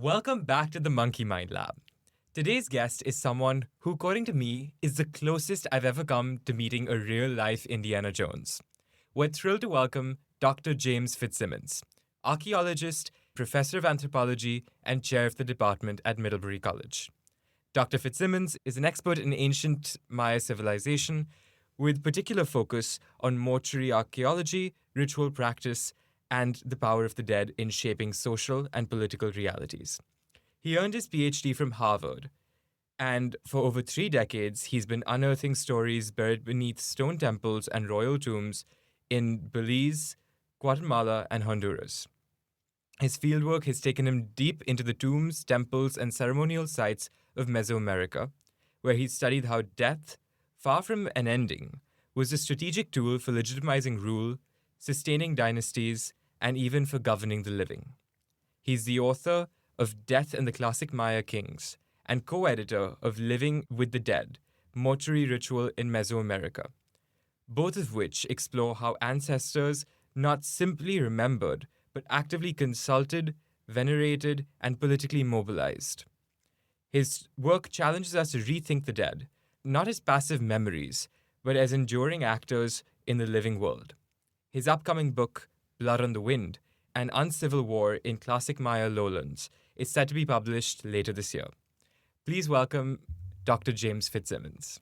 Welcome back to the Monkey Mind Lab. Today's guest is someone who, according to me, is the closest I've ever come to meeting a real-life Indiana Jones. We're thrilled to welcome Dr. James Fitzsimmons, archaeologist, professor of anthropology, and chair of the department at Middlebury College. Dr. Fitzsimmons is an expert in ancient Maya civilization with particular focus on mortuary archaeology, ritual practice, and the power of the dead in shaping social and political realities. He earned his PhD from Harvard, and for over 3 decades, he's been unearthing stories buried beneath stone temples and royal tombs in Belize, Guatemala, and Honduras. His fieldwork has taken him deep into the tombs, temples, and ceremonial sites of Mesoamerica, where he studied how death, far from an ending, was a strategic tool for legitimizing rule, sustaining dynasties, and even for governing the living. He's the author of Death and the Classic Maya Kings and co-editor of Living with the Dead, Mortuary Ritual in Mesoamerica, both of which explore how ancestors not simply remembered, but actively consulted, venerated, and politically mobilized. His work challenges us to rethink the dead, not as passive memories, but as enduring actors in the living world. His upcoming book, Blood on the Wind, An Uncivil War in Classic Maya Lowlands, is set to be published later this year. Please welcome Dr. James Fitzsimmons.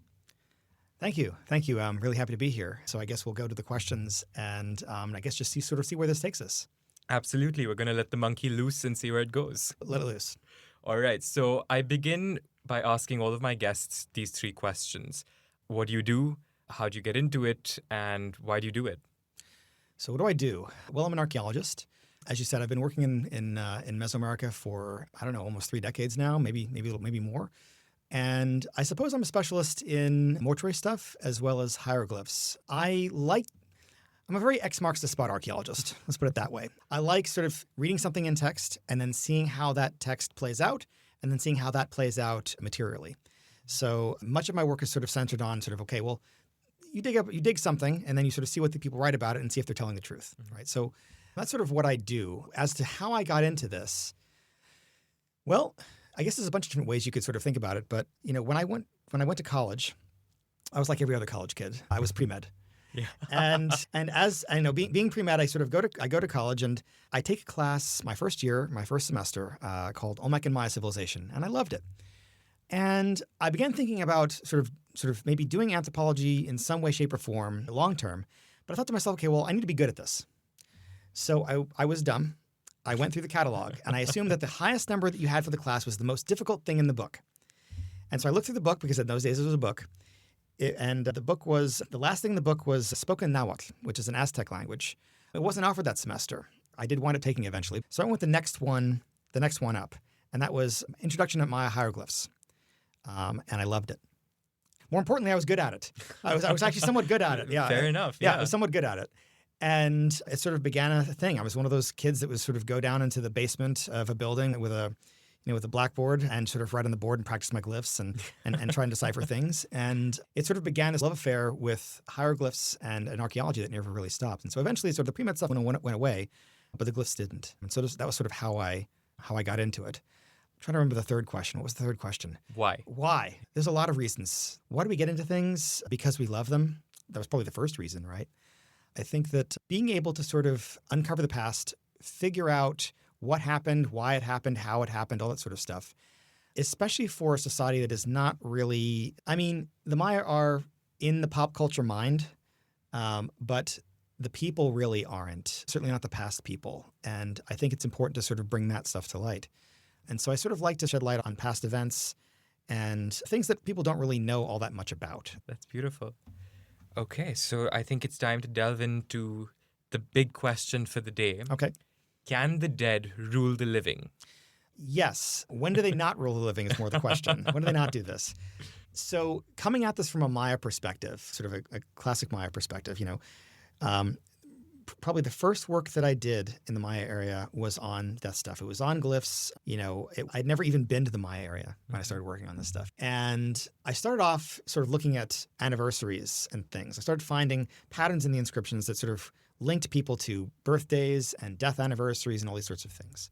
Thank you. I'm really happy to be here. So I guess we'll go to the questions and I guess just see where this takes us. Absolutely. We're going to let the monkey loose and see where it goes. Let it loose. All right. So I begin by asking all of my guests these 3 questions. What do you do? How do you get into it? And why do you do it? So what do I do? Well, I'm an archaeologist. As you said, I've been working in Mesoamerica for, almost 3 decades now, maybe more. And I suppose I'm a specialist in mortuary stuff as well as hieroglyphs. I'm a very X marks the spot archaeologist. Let's put it that way. I like sort of reading something in text and then seeing how that text plays out and then seeing how that plays out materially. So much of my work is sort of centered on okay, well, you dig something and then you sort of see what the people write about it and see if they're telling the truth, right? So that's sort of what I do. As to how I got into this, well, I guess there's a bunch of different ways you could sort of think about it. But when I went to college, I was like every other college kid. I was pre-med. Yeah. and as I know, being pre-med, I go to college and I take a class my first semester called Olmec and Maya Civilization, and I loved it. And I began thinking about sort of maybe doing anthropology in some way, shape, or form long term. But I thought to myself, okay, well, I need to be good at this. So I was dumb. I went through the catalog and I assumed that the highest number that you had for the class was the most difficult thing in the book. And so I looked through the book because in those days it was a book. The last thing in the book was spoken Nahuatl, which is an Aztec language. It wasn't offered that semester. I did wind up taking it eventually. So I went with the next one up, and that was Introduction to Maya Hieroglyphs. And I loved it. More importantly, I was good at it. I was actually somewhat good at it. Yeah. Fair enough. Yeah, I was somewhat good at it. And it sort of began a thing. I was one of those kids that would sort of go down into the basement of a building with a blackboard and sort of write on the board and practice my glyphs and try and decipher things. And it sort of began this love affair with hieroglyphs and archaeology that never really stopped. And so eventually sort of the pre-med stuff went away, but the glyphs didn't. And so that was sort of how I got into it. I'm trying to remember the third question. What was the third question? Why? There's a lot of reasons. Why do we get into things? Because we love them. That was probably the first reason, right? I think that being able to sort of uncover the past, figure out what happened, why it happened, how it happened, all that sort of stuff, especially for a society that is not really, the Maya are in the pop culture mind, but the people really aren't, certainly not the past people. And I think it's important to sort of bring that stuff to light. And so I sort of like to shed light on past events and things that people don't really know all that much about. That's beautiful. Okay, so I think it's time to delve into the big question for the day. Okay. Can the dead rule the living? Yes. When do they not rule the living is more the question. When do they not do this? So coming at this from a Maya perspective, sort of a classic Maya perspective, probably the first work that I did in the Maya area was on that stuff. It was on glyphs. I'd never even been to the Maya area when I started working on this stuff. And I started off sort of looking at anniversaries and things. I started finding patterns in the inscriptions that sort of linked people to birthdays and death anniversaries and all these sorts of things.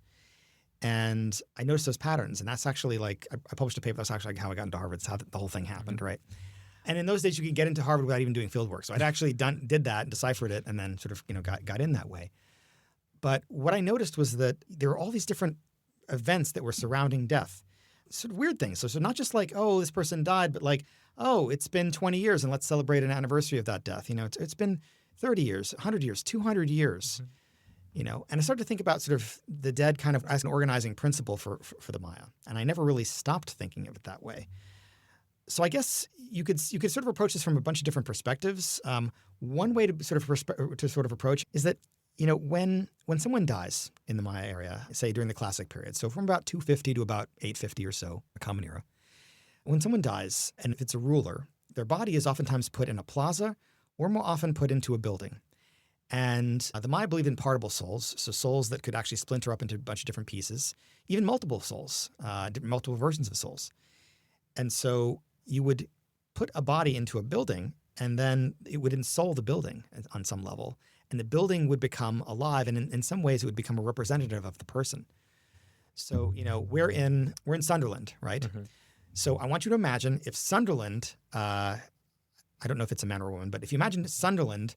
And I noticed those patterns. And that's actually like, I published a paper. That's actually how I got into Harvard. It's how the whole thing happened, right? And in those days, you could get into Harvard without even doing field work. So I'd actually did that and deciphered it and then sort of, got in that way. But what I noticed was that there were all these different events that were surrounding death, sort of weird things. So not just like, oh, this person died, but like, oh, it's been 20 years and let's celebrate an anniversary of that death. It's been 30 years, 100 years, 200 years. And I started to think about sort of the dead kind of as an organizing principle for the Maya. And I never really stopped thinking of it that way. So I guess you could sort of approach this from a bunch of different perspectives. One way to sort of approach is that, when someone dies in the Maya area, say during the classic period, so from about 250 to about 850 or so, a common era, when someone dies, and if it's a ruler, their body is oftentimes put in a plaza or more often put into a building. And the Maya believed in partible souls, so souls that could actually splinter up into a bunch of different pieces, even multiple souls, multiple versions of souls. And so you would put a body into a building, and then it would ensoul the building on some level. And the building would become alive, and in some ways it would become a representative of the person. So, we're in Sunderland, right? Mm-hmm. So I want you to imagine if Sunderland, I don't know if it's a man or a woman, but if you imagine Sunderland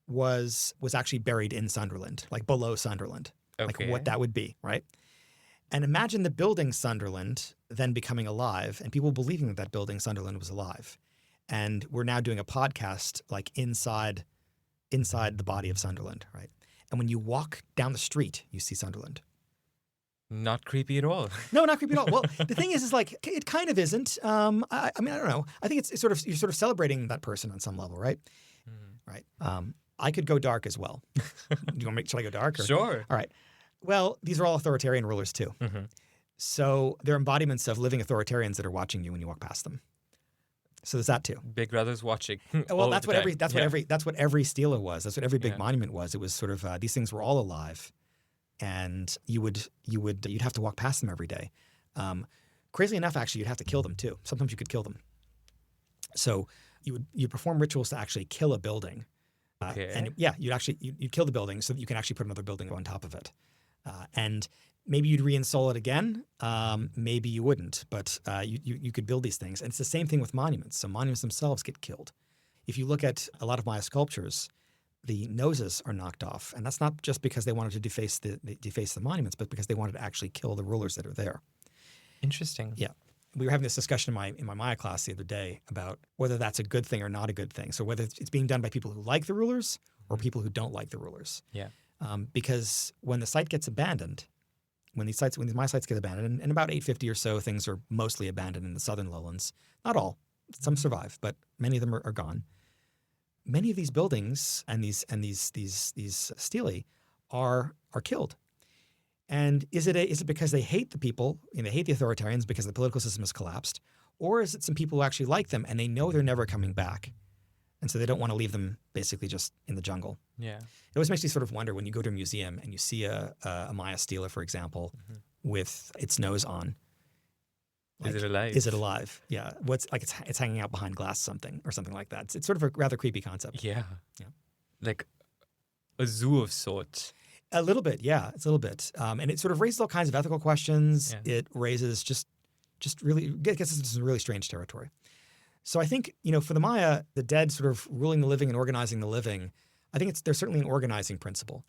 was actually buried in Sunderland, like below Sunderland, like what that would be, right? And imagine the building Sunderland then becoming alive and people believing that building Sunderland was alive. And we're now doing a podcast like inside the body of Sunderland, right? And when you walk down the street, you see Sunderland. Not creepy at all. No, not creepy at all. Well, the thing is like, it kind of isn't. I mean, I don't know. I think it's sort of, you're sort of celebrating that person on some level, right? Mm-hmm. Right. I could go dark as well. Should I go dark? Or? Sure. All right. Well, these are all authoritarian rulers too. Mm-hmm. So they're embodiments of living authoritarians that are watching you when you walk past them. So there's that too. Big Brother's watching. Well, that's what every stela was. That's what every big monument was. It was sort of these things were all alive, and you'd have to walk past them every day. Crazily enough, actually, you'd have to kill them too. Sometimes you could kill them. So you'd perform rituals to actually kill a building. And you'd kill the building so that you can actually put another building on top of it. And maybe you'd reinstall it again. Maybe you wouldn't, but you could build these things. And it's the same thing with monuments. So monuments themselves get killed. If you look at a lot of Maya sculptures, the noses are knocked off. And that's not just because they wanted to deface the monuments, but because they wanted to actually kill the rulers that are there. Interesting. Yeah. We were having this discussion in my Maya class the other day about whether that's a good thing or not a good thing. So whether it's being done by people who like the rulers or people who don't like the rulers. Yeah. Because when the site gets abandoned, when these Maya sites get abandoned, and about 850 or so, things are mostly abandoned in the southern lowlands. Not all. Some survive, but many of them are gone. Many of these buildings and these stelae are killed. And is it because they hate the people, they hate the authoritarians because the political system has collapsed? Or is it some people who actually like them and they know they're never coming back? And so they don't want to leave them basically just in the jungle. Yeah. It always makes me sort of wonder when you go to a museum and you see a Maya stela, for example, with its nose on. Like, is it alive? Is it alive? Yeah. What's like it's hanging out behind glass or something like that. It's sort of a rather creepy concept. Yeah. Yeah. Like a zoo of sorts. A little bit, yeah. It's a little bit. And it sort of raises all kinds of ethical questions. Yeah. It raises just really gets us into some really strange territory. So I think, for the Maya, the dead sort of ruling the living and organizing the living, I think there's certainly an organizing principle.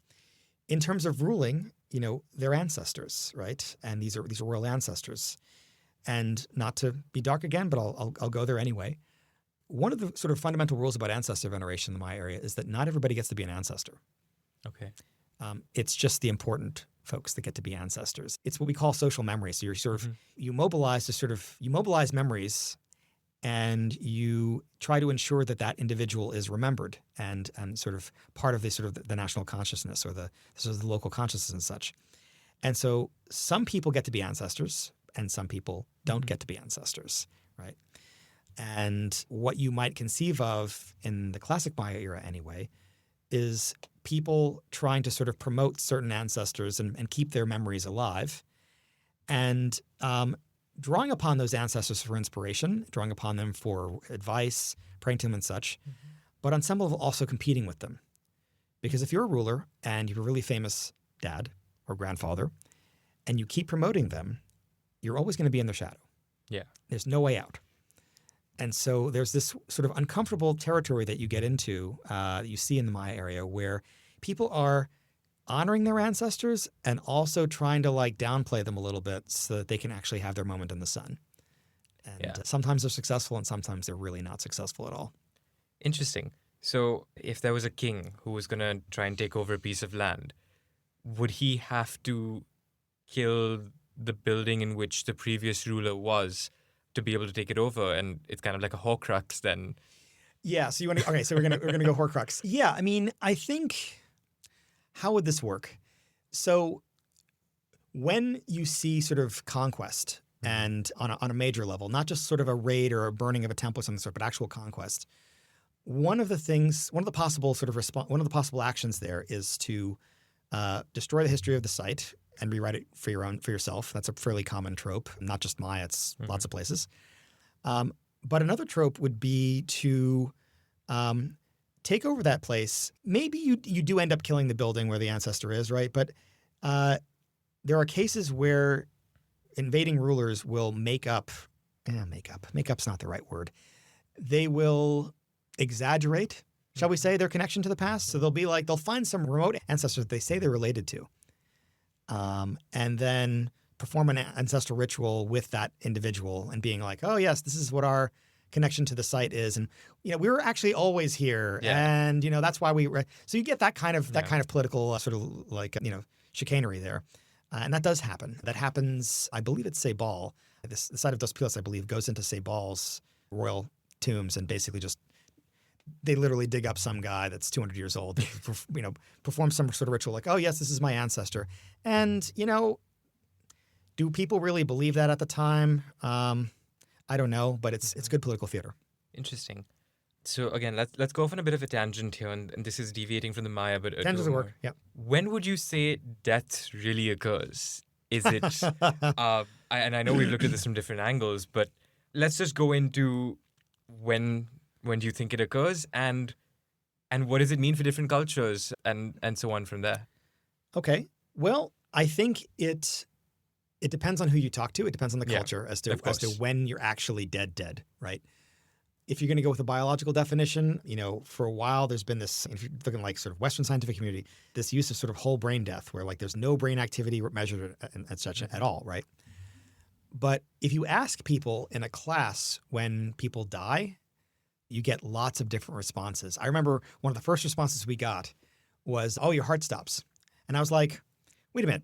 In terms of ruling, they're ancestors, right? And these are royal ancestors. And not to be dark again, but I'll go there anyway. One of the sort of fundamental rules about ancestor veneration in the Maya area is that not everybody gets to be an ancestor. Okay. It's just the important folks that get to be ancestors. It's what we call social memory. So you're sort of you mobilize memories, and you try to ensure that individual is remembered and sort of part of the national consciousness or the local consciousness and such. And so some people get to be ancestors, and some people don't get to be ancestors, right? And what you might conceive of in the classic Maya era anyway is people trying to sort of promote certain ancestors and keep their memories alive, and drawing upon those ancestors for inspiration, drawing upon them for advice, praying to them and such, but on some level also competing with them. Because if you're a ruler and you have a really famous dad or grandfather, and you keep promoting them, you're always going to be in their shadow. Yeah. There's no way out. And so there's this sort of uncomfortable territory that you get into, that you see in the Maya area, where people are honoring their ancestors and also trying to like downplay them a little bit so that they can actually have their moment in the sun. And sometimes they're successful and sometimes they're really not successful at all. Interesting. So if there was a king who was going to try and take over a piece of land, would he have to kill the building in which the previous ruler was to be able to take it over? And it's kind of like a Horcrux then. Yeah. So you want to? Okay. So we're gonna go Horcrux. Yeah. I mean, I think, how would this work? So when you see sort of conquest and on a major level, not just sort of a raid or a burning of a temple of some sort, but actual conquest, one of the possible actions there is to destroy the history of the site and rewrite it for yourself. That's a fairly common trope, not just Maya, it's lots of places. But another trope would be to take over that place. Maybe you do end up killing the building where the ancestor is, right? But there are cases where invading rulers will makeup's not the right word. They will exaggerate, shall we say, their connection to the past. So they'll find some remote ancestor that they say they're related to. And then perform an ancestral ritual with that individual and being like, oh yes, this is what our connection to the site is. And, we were actually always here. Yeah. And, that's why so you get that kind of political sort of like, chicanery there. And that does happen. That happens, I believe it's Sebal. The site of Dos Pilas, I believe, goes into Sebal's royal tombs and basically they literally dig up some guy that's 200 years old, perform some sort of ritual like, oh, yes, this is my ancestor. And, do people really believe that at the time? I don't know, but it's good political theater. Interesting. So again, let's go off on a bit of a tangent here, and this is deviating from the Maya, but tangents will work. Yeah. When would you say death really occurs? Is it? And I know we've looked at this from different angles, but let's just go into when do you think it occurs, and what does it mean for different cultures, and so on from there. Okay. Well, I think it depends on who you talk to. It depends on the culture as to when you're actually dead, right? If you're going to go with a biological definition, for a while there's been this, if you're looking like sort of Western scientific community, this use of sort of whole brain death where like there's no brain activity measured and such at all, right? But if you ask people in a class when people die, you get lots of different responses. I remember one of the first responses we got was, oh, your heart stops. And I was like, wait a minute.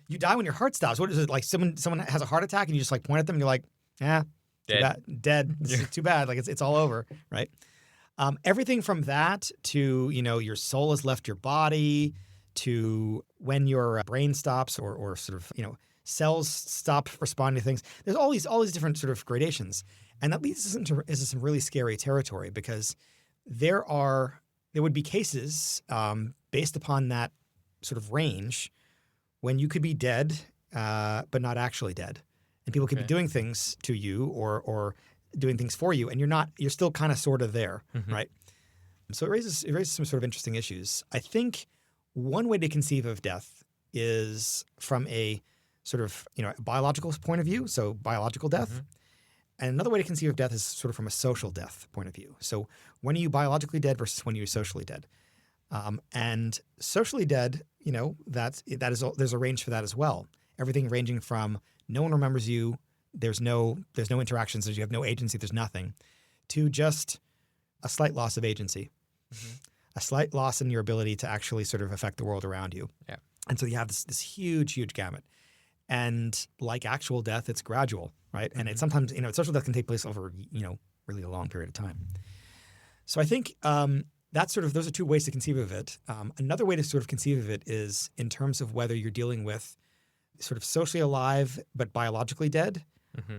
You die when your heart stops. What is it? Like someone has a heart attack and you just like point at them and you're like, dead. It's too bad. Like it's all over, right? Everything from that to, your soul has left your body, to when your brain stops or sort of, cells stop responding to things. There's all these different sort of gradations. And that leads us into some really scary territory because there would be cases based upon that sort of range when you could be dead, but not actually dead. And people could be doing things to you or doing things for you, and you're still kind of sort of there, right? So it raises some sort of interesting issues. I think one way to conceive of death is from a sort of, biological point of view, so biological death. And another way to conceive of death is sort of from a social death point of view. So when are you biologically dead versus when you're socially dead? And socially dead, there's a range for that as well. Everything ranging from no one remembers you, there's no interactions, you have no agency, there's nothing, to just a slight loss of agency, a slight loss in your ability to actually sort of affect the world around you. Yeah. And so you have this huge gamut. And like actual death, it's gradual, right? And it's sometimes, social death can take place over, really a long period of time. So I think those are two ways to conceive of it. Another way to sort of conceive of it is in terms of whether you're dealing with sort of socially alive but biologically dead,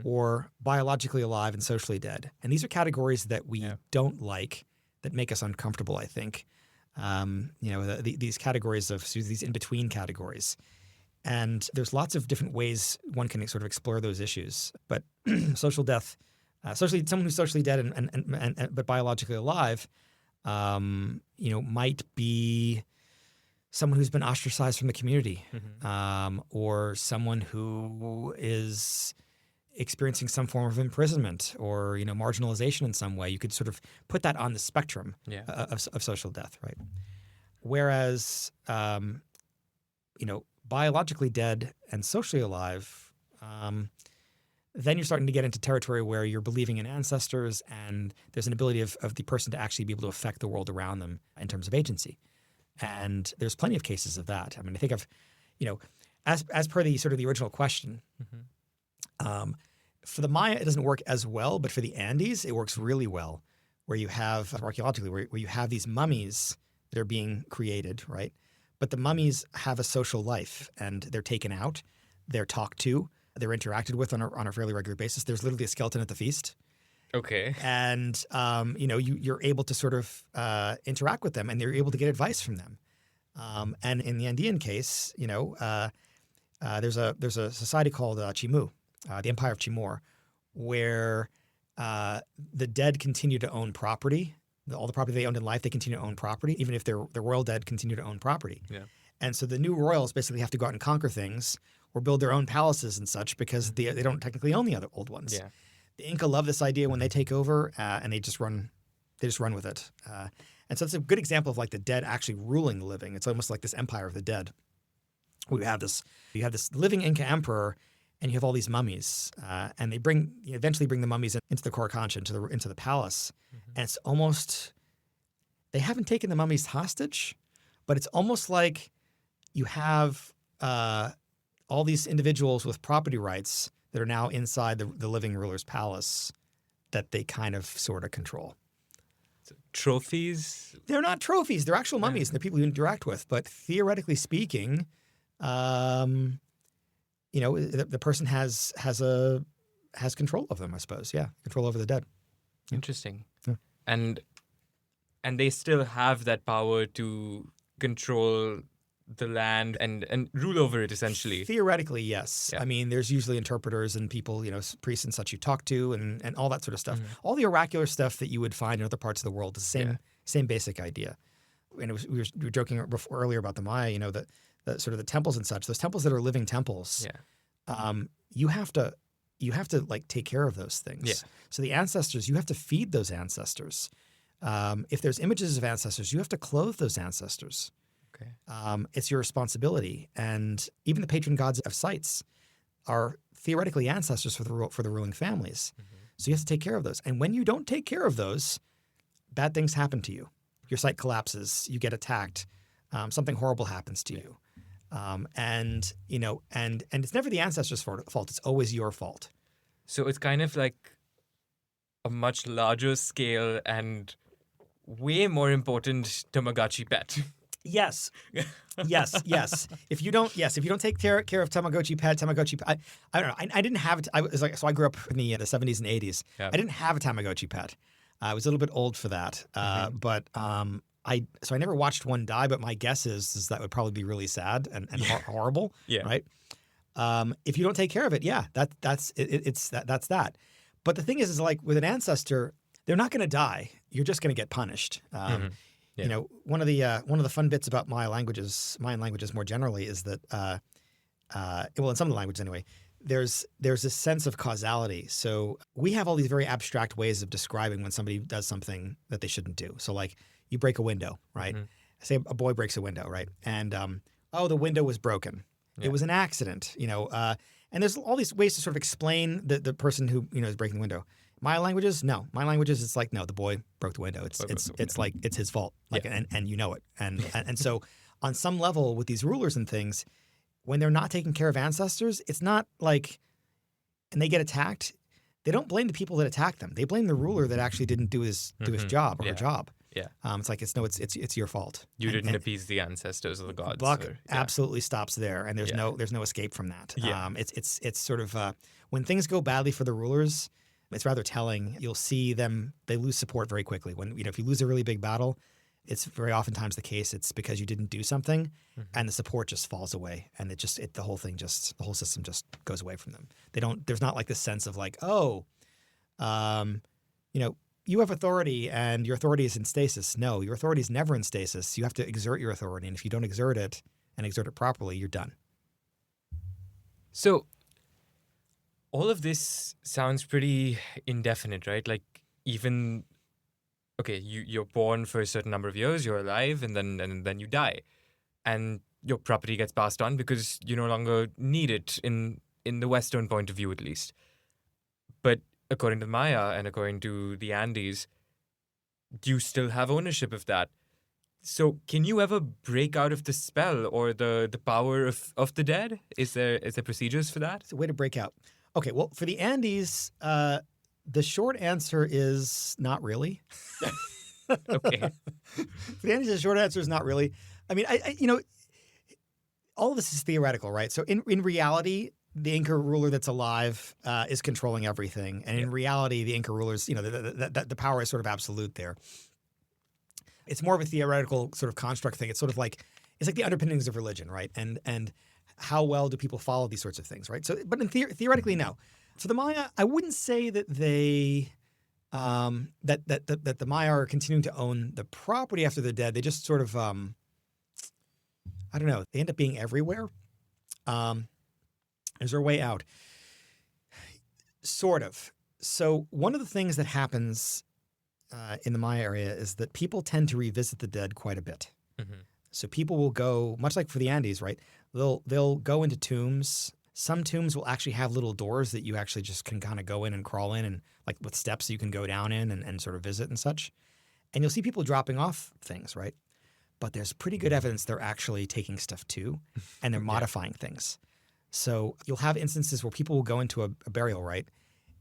or biologically alive and socially dead. And these are categories that we don't like, that make us uncomfortable, I think. These categories of these in-between categories. And there's lots of different ways one can sort of explore those issues. But social death, someone who's socially dead and but biologically alive, might be someone who's been ostracized from the community, Mm-hmm. or someone who is experiencing some form of imprisonment or marginalization in some way. You could sort of put that on the spectrum Yeah. of social death, right? Whereas biologically dead and socially alive, then you're starting to get into territory where you're believing in ancestors, and there's an ability of the person to actually be able to affect the world around them in terms of agency. And there's plenty of cases of that. I mean, I think as per the sort of the original question, for the Maya, it doesn't work as well, but for the Andes, it works really well, where you have archaeologically, where you have these mummies that are being created, right? But the mummies have a social life, and they're taken out, they're talked to, they're interacted with on a fairly regular basis. There's literally a skeleton at the feast. Okay. And you're able to sort of interact with them, and you're able to get advice from them. And in the Andean case, there's a society called Chimu, the Empire of Timor, where the dead continue to own property. All the property they owned in life, they continue to own property, even if the royal dead continue to own property. Yeah. And so the new royals basically have to go out and conquer things or build their own palaces and such because they don't technically own the other old ones. Yeah. The Inca love this idea when they take over, and they just run with it. And so it's a good example of like the dead actually ruling the living. It's almost like this empire of the dead. You have this living Inca emperor, and you have all these mummies, and they eventually bring the mummies into the Coricancha, into the palace, and it's almost they haven't taken the mummies hostage, but it's almost like you have all these individuals with property rights that are now inside the living ruler's palace that they kind of sort of control. So, trophies? They're not trophies. They're actual mummies, and they're people you interact with. But theoretically speaking, the person has control of them, I suppose. Yeah, control over the dead. Interesting. Yeah. And they still have that power to control the land and rule over it, essentially. Theoretically, yes. Yeah. I mean, there's usually interpreters and people, priests and such you talk to and all that sort of stuff. All the oracular stuff that you would find in other parts of the world is the same basic idea. And we were joking earlier about the Maya, the sort of the temples and such. Those temples that are living temples, you have to like take care of those things. Yeah. So the ancestors, you have to feed those ancestors. If there's images of ancestors, you have to clothe those ancestors. Okay. It's your responsibility, and even the patron gods of sites are theoretically ancestors for the ruling families. So you have to take care of those. And when you don't take care of those, bad things happen to you. Your site collapses. You get attacked. Something horrible happens to you. And it's never the ancestors' fault. It's always your fault. So it's kind of like a much larger scale and way more important Tamagotchi pet. Yes. If you don't take care of Tamagotchi pet, I don't know. I didn't have it. I grew up in the 70s and 80s. Yeah. I didn't have a Tamagotchi pet. I was a little bit old for that. But I never watched one die. But my guess is that would probably be really sad and horrible. Yeah. Right. If you don't take care of it, that's that. But the thing is like with an ancestor, they're not going to die. You're just going to get punished. Yeah. One of the fun bits about Mayan languages more generally is that, in some of the languages anyway, there's this sense of causality. So we have all these very abstract ways of describing when somebody does something that they shouldn't do. So like you break a window, right? Say a boy breaks a window, right? And the window was broken. Yeah. It was an accident, and there's all these ways to sort of explain the person who is breaking the window. My languages, no. My languages, it's like, no, the boy broke the window. It's like it's his fault, and you know it. And so on some level with these rulers and things, when they're not taking care of ancestors, it's not like, and they get attacked, they don't blame the people that attacked them. They blame the ruler that actually didn't do his job or her job. Yeah. It's like it's your fault. You didn't appease the ancestors or the gods. Buck absolutely stops there, and there's no escape from that. Yeah. It's sort of when things go badly for the rulers, it's rather telling. You'll see they lose support very quickly. When if you lose a really big battle, it's very oftentimes the case. It's because you didn't do something, and the support just falls away, and the whole system just goes away from them. There's not like this sense of like, you have authority and your authority is in stasis. No, your authority is never in stasis. You have to exert your authority. And if you don't exert it and exert it properly, you're done. So all of this sounds pretty indefinite, right? Like even okay, you're born for a certain number of years, you're alive, and then you die. And your property gets passed on because you no longer need it in the Western point of view at least. But according to Maya and according to the Andes, you still have ownership of that. So can you ever break out of the spell or the power of the dead? Is there procedures for that? It's a way to break out. Okay, well, for the Andes, the short answer is not really. Okay. For the Andes, the short answer is not really. I mean, I all of this is theoretical, right? So in reality, the Inca ruler that's alive is controlling everything, and in reality, the Inca rulers, the power is sort of absolute there. It's more of a theoretical sort of construct thing. It's sort of like the underpinnings of religion, right? And how well do people follow these sorts of things, right? So, but theoretically, no. For the Maya, I wouldn't say that they that the Maya are continuing to own the property after they're dead. They just sort of I don't know. They end up being everywhere. Is there a way out? Sort of. So one of the things that happens in the Maya area is that people tend to revisit the dead quite a bit. Mm-hmm. So people will go, much like for the Andes, right? They'll go into tombs. Some tombs will actually have little doors that you actually just can kind of go in and crawl in, and like with steps that you can go down in and sort of visit and such. And you'll see people dropping off things, right? But there's pretty good evidence they're actually taking stuff too, and they're modifying things. So you'll have instances where people will go into a burial, right?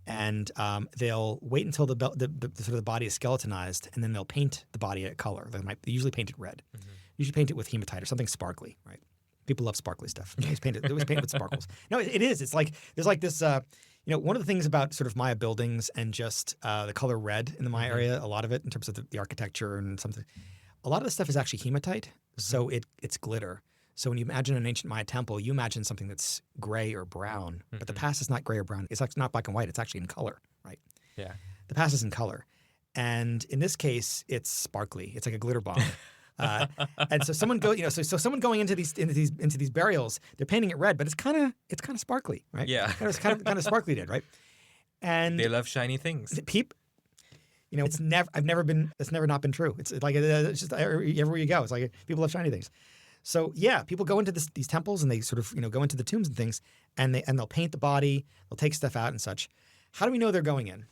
And they'll wait until the sort of the body is skeletonized, and then they'll paint the body a color. They usually paint it red. Mm-hmm. Usually paint it with hematite or something sparkly, right? People love sparkly stuff. They always paint it with sparkles. No, it is. It's like there's like this. One of the things about sort of Maya buildings and just the color red in the Maya area, a lot of it in terms of the architecture and something, a lot of the stuff is actually hematite, so it's glitter. So when you imagine an ancient Maya temple, you imagine something that's gray or brown, but the past is not gray or brown. It's like not black and white. It's actually in color, right? Yeah. The past is in color, and in this case, it's sparkly. It's like a glitter bomb. And so someone someone going into these burials, they're painting it red, but it's kind of sparkly, right? Yeah. It's kind of sparkly, right? And they love shiny things. It's never not been true. It's like it's just everywhere you go. It's like people love shiny things. So yeah, people go into these temples and they sort of go into the tombs and things, and they'll paint the body, they'll take stuff out and such. How do we know they're going in?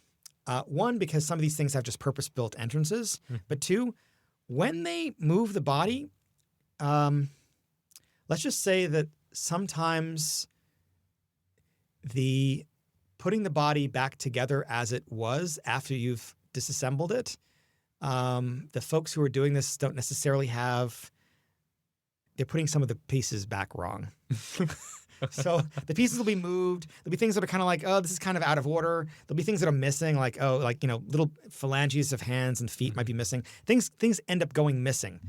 One, because some of these things have just purpose-built entrances, but two, when they move the body, let's just say that sometimes the putting the body back together as it was after you've disassembled it, the folks who are doing this don't necessarily have. They're putting some of the pieces back wrong. So the pieces will be moved. There'll be things that are kind of like, oh, this is kind of out of order. There'll be things that are missing, like little phalanges of hands and feet might be missing. Things end up going missing.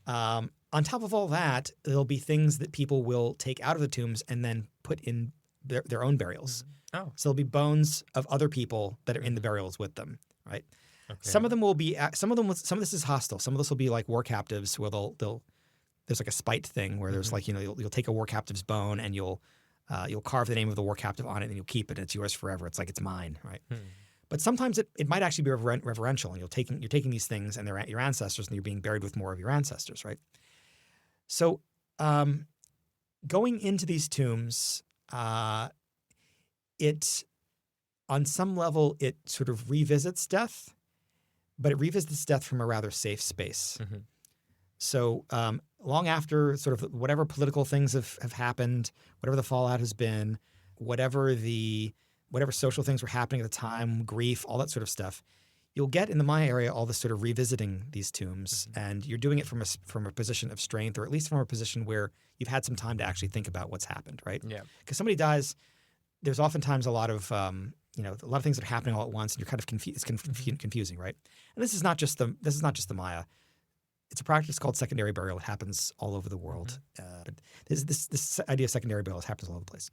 On top of all that, there'll be things that people will take out of the tombs and then put in their own burials. Oh. So there'll be bones of other people that are in the burials with them, right? Okay. Some of them will be. Some of this is hostile. Some of this will be like war captives, where they'll there's like a spite thing where there's like you'll take a war captive's bone and you'll carve the name of the war captive on it and you'll keep it. And it's yours forever. It's like it's mine, right? But sometimes it might actually be reverential, and you're taking these things and they're your ancestors, and you're being buried with more of your ancestors, right? So going into these tombs, it on some level it sort of revisits death, but it revisits death from a rather safe space. Mm-hmm. So long after sort of whatever political things have happened, whatever the fallout has been, whatever social things were happening at the time, grief, all that sort of stuff, you'll get in the Maya area all this sort of revisiting these tombs, and you're doing it from a position of strength, or at least from a position where you've had some time to actually think about what's happened, right? Yeah. Because somebody dies, there's oftentimes a lot of things that are happening all at once, and you're kind of confused. It's confusing, right? And this is not just the Maya. It's a practice called secondary burial. It happens all over the world. But this idea of secondary burial happens all over the place.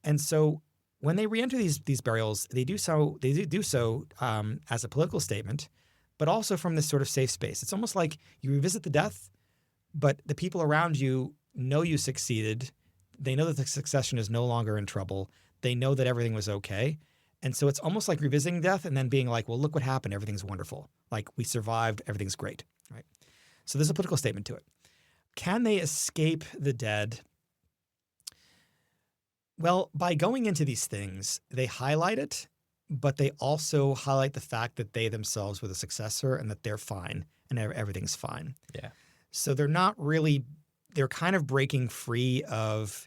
And so when they re-enter these burials, they do so as a political statement, but also from this sort of safe space. It's almost like you revisit the death, but the people around you know you succeeded. They know that the succession is no longer in trouble. They know that everything was okay. And so it's almost like revisiting death and then being like, well, look what happened. Everything's wonderful. Like, we survived. Everything's great, right? So there's a political statement to it. Can they escape the dead? Well, by going into these things, they highlight it, but they also highlight the fact that they themselves were the successor and that they're fine and everything's fine. Yeah. So they're not really, they're kind of breaking free of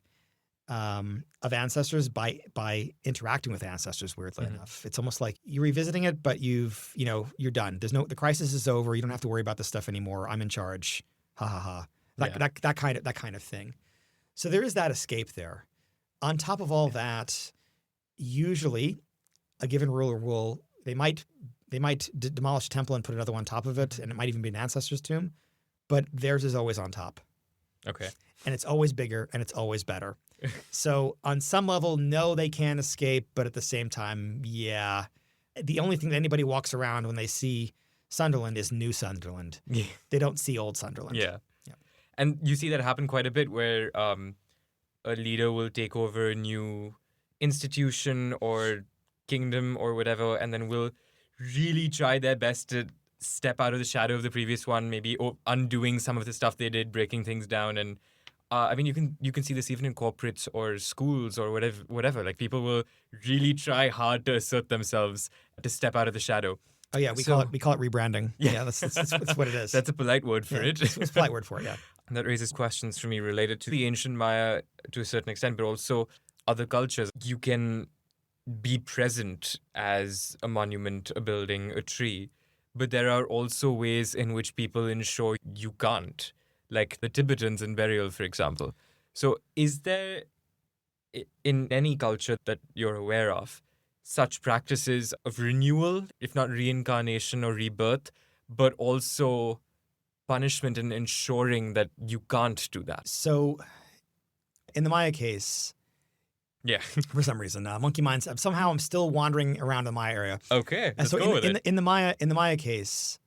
ancestors by interacting with ancestors, weirdly enough. It's almost like you're revisiting it, but you're done. The crisis is over. You don't have to worry about this stuff anymore. I'm in charge. Ha ha ha. That kind of thing. So there is that escape there. On top of all that, usually a given ruler they might demolish a temple and put another one on top of it, and it might even be an ancestor's tomb, but theirs is always on top. Okay. And it's always bigger and it's always better. So on some level, no, they can't escape, but at the same time, yeah. The only thing that anybody walks around when they see Sunderland is New Sunderland. Yeah. They don't see Old Sunderland. Yeah. And you see that happen quite a bit where a leader will take over a new institution or kingdom or whatever, and then will really try their best to step out of the shadow of the previous one, maybe undoing some of the stuff they did, breaking things down. And I mean, you can see this even in corporates or schools or whatever. Like, people will really try hard to assert themselves to step out of the shadow. Oh yeah, we call it rebranding. Yeah, that's what it is. That's a polite word for it. It's a polite word for it. Yeah. And that raises questions for me related to the ancient Maya to a certain extent, but also other cultures. You can be present as a monument, a building, a tree, but there are also ways in which people ensure you can't, like the Tibetans in burial, for example. So is there, in any culture that you're aware of, such practices of renewal, if not reincarnation or rebirth, but also punishment and ensuring that you can't do that? So in the Maya case, yeah, for some reason, monkey minds. Somehow I'm still wandering around the Maya area. Okay, and so go with it. In the Maya case,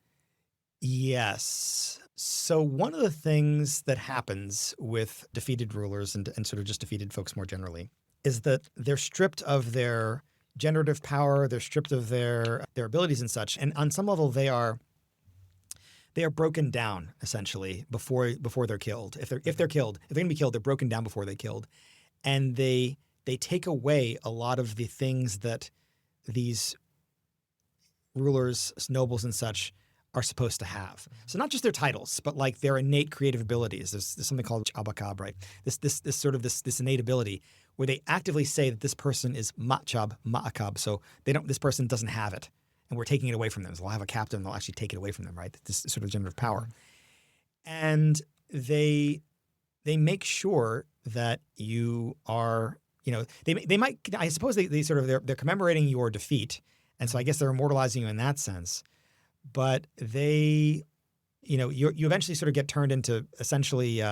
yes. So one of the things that happens with defeated rulers and sort of just defeated folks more generally is that they're stripped of their generative power. They're stripped of their abilities and such. And on some level, they are broken down essentially before they're killed. If they're going to be killed, they're broken down before they're killed, and they take away a lot of the things that these rulers, nobles, and such are supposed to have. So not just their titles, but like their innate creative abilities. There's something called chabakab, right? This innate ability where they actively say that this person is ma'chab, ma'akab. So this person doesn't have it, and we're taking it away from them. So they'll have a captain, they'll actually take it away from them, right? This sort of generative power. And they make sure that you are, they might, I suppose they're commemorating your defeat. And so I guess they're immortalizing you in that sense. But you eventually sort of get turned into essentially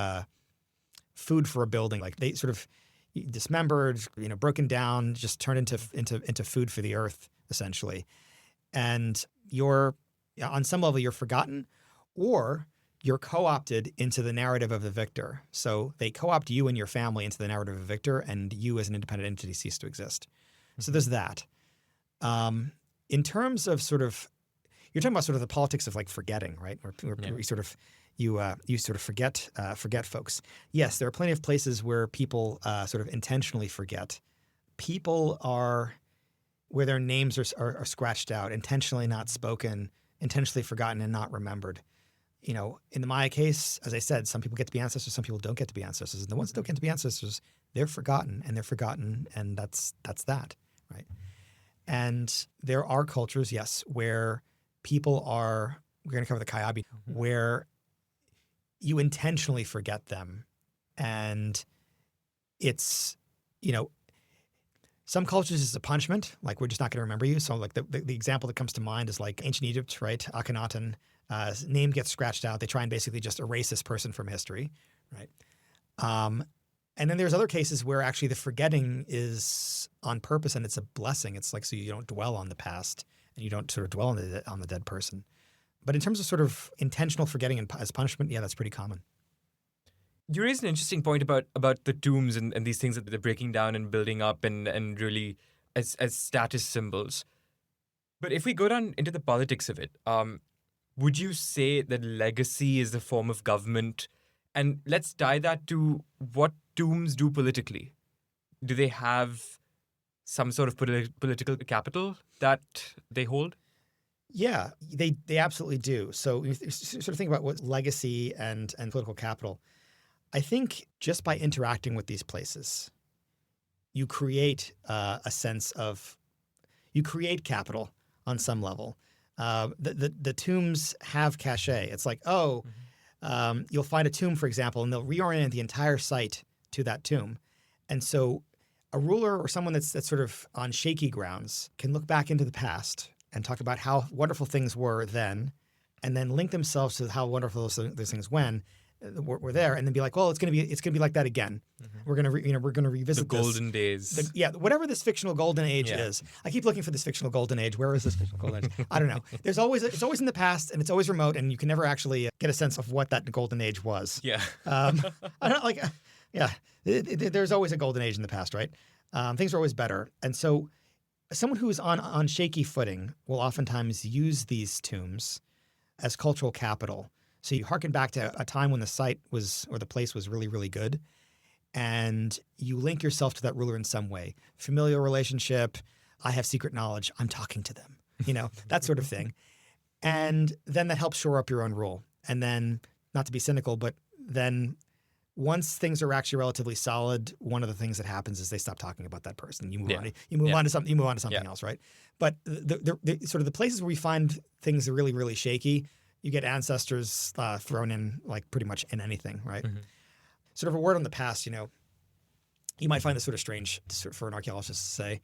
food for a building. Like, they sort of dismembered, broken down, just turned into food for the earth, essentially. And on some level, you're forgotten, or you're co-opted into the narrative of the victor. So they co-opt you and your family into the narrative of the victor, and you as an independent entity cease to exist. So there's that. In terms of you're talking about sort of the politics of like forgetting, right? Where you sort of forget folks. Yes, there are plenty of places where people sort of intentionally forget. People where their names are scratched out, intentionally not spoken, intentionally forgotten and not remembered. In the Maya case, as I said, some people get to be ancestors, some people don't get to be ancestors. And the ones that don't get to be ancestors, they're forgotten, and that's that, right? And there are cultures, yes, where people we're going to cover the Kayabi, where you intentionally forget them. And it's, some cultures is a punishment, like we're just not going to remember you. So like the example that comes to mind is like ancient Egypt, right? Akhenaten, name gets scratched out. They try and basically just erase this person from history, right? And then there's other cases where actually the forgetting is on purpose and it's a blessing. It's like so you don't dwell on the past and you don't sort of dwell on the dead person. But in terms of sort of intentional forgetting as punishment, yeah, that's pretty common. You raised an interesting point about the tombs and these things that they're breaking down and building up and really as status symbols. But if we go down into the politics of it, would you say that legacy is a form of government? And let's tie that to what tombs do politically. Do they have some sort of political capital that they hold? Yeah, they absolutely do. So if you sort of think about what legacy and political capital. I think just by interacting with these places, you create a sense of, you create capital on some level. The tombs have cachet. It's like, you'll find a tomb, for example, and they'll reorient the entire site to that tomb. And so a ruler or someone that's sort of on shaky grounds can look back into the past and talk about how wonderful things were then, and then link themselves to how wonderful those things were there, and then be like, well, it's gonna be like that again. We're gonna revisit the golden days. Whatever this fictional golden age is. I keep looking for this fictional golden age. Where is this fictional golden age? I don't know. It's always in the past, and it's always remote, and you can never actually get a sense of what that golden age was. Yeah. I don't like. Yeah. There's always a golden age in the past, right? Things are always better, and so someone who is on shaky footing will oftentimes use these tombs as cultural capital. So you harken back to a time when the site was, or the place was really, really good, and you link yourself to that ruler in some way. Familial relationship, I have secret knowledge, I'm talking to them, that sort of thing. And then that helps shore up your own rule. And then, not to be cynical, but then once things are actually relatively solid, one of the things that happens is they stop talking about that person. You move on. You move on to something. You move on to something else, right? But the sort of the places where we find things are really, really shaky, you get ancestors thrown in like pretty much in anything, right? Sort of a word on the past, you might find this sort of strange for an archaeologist to say,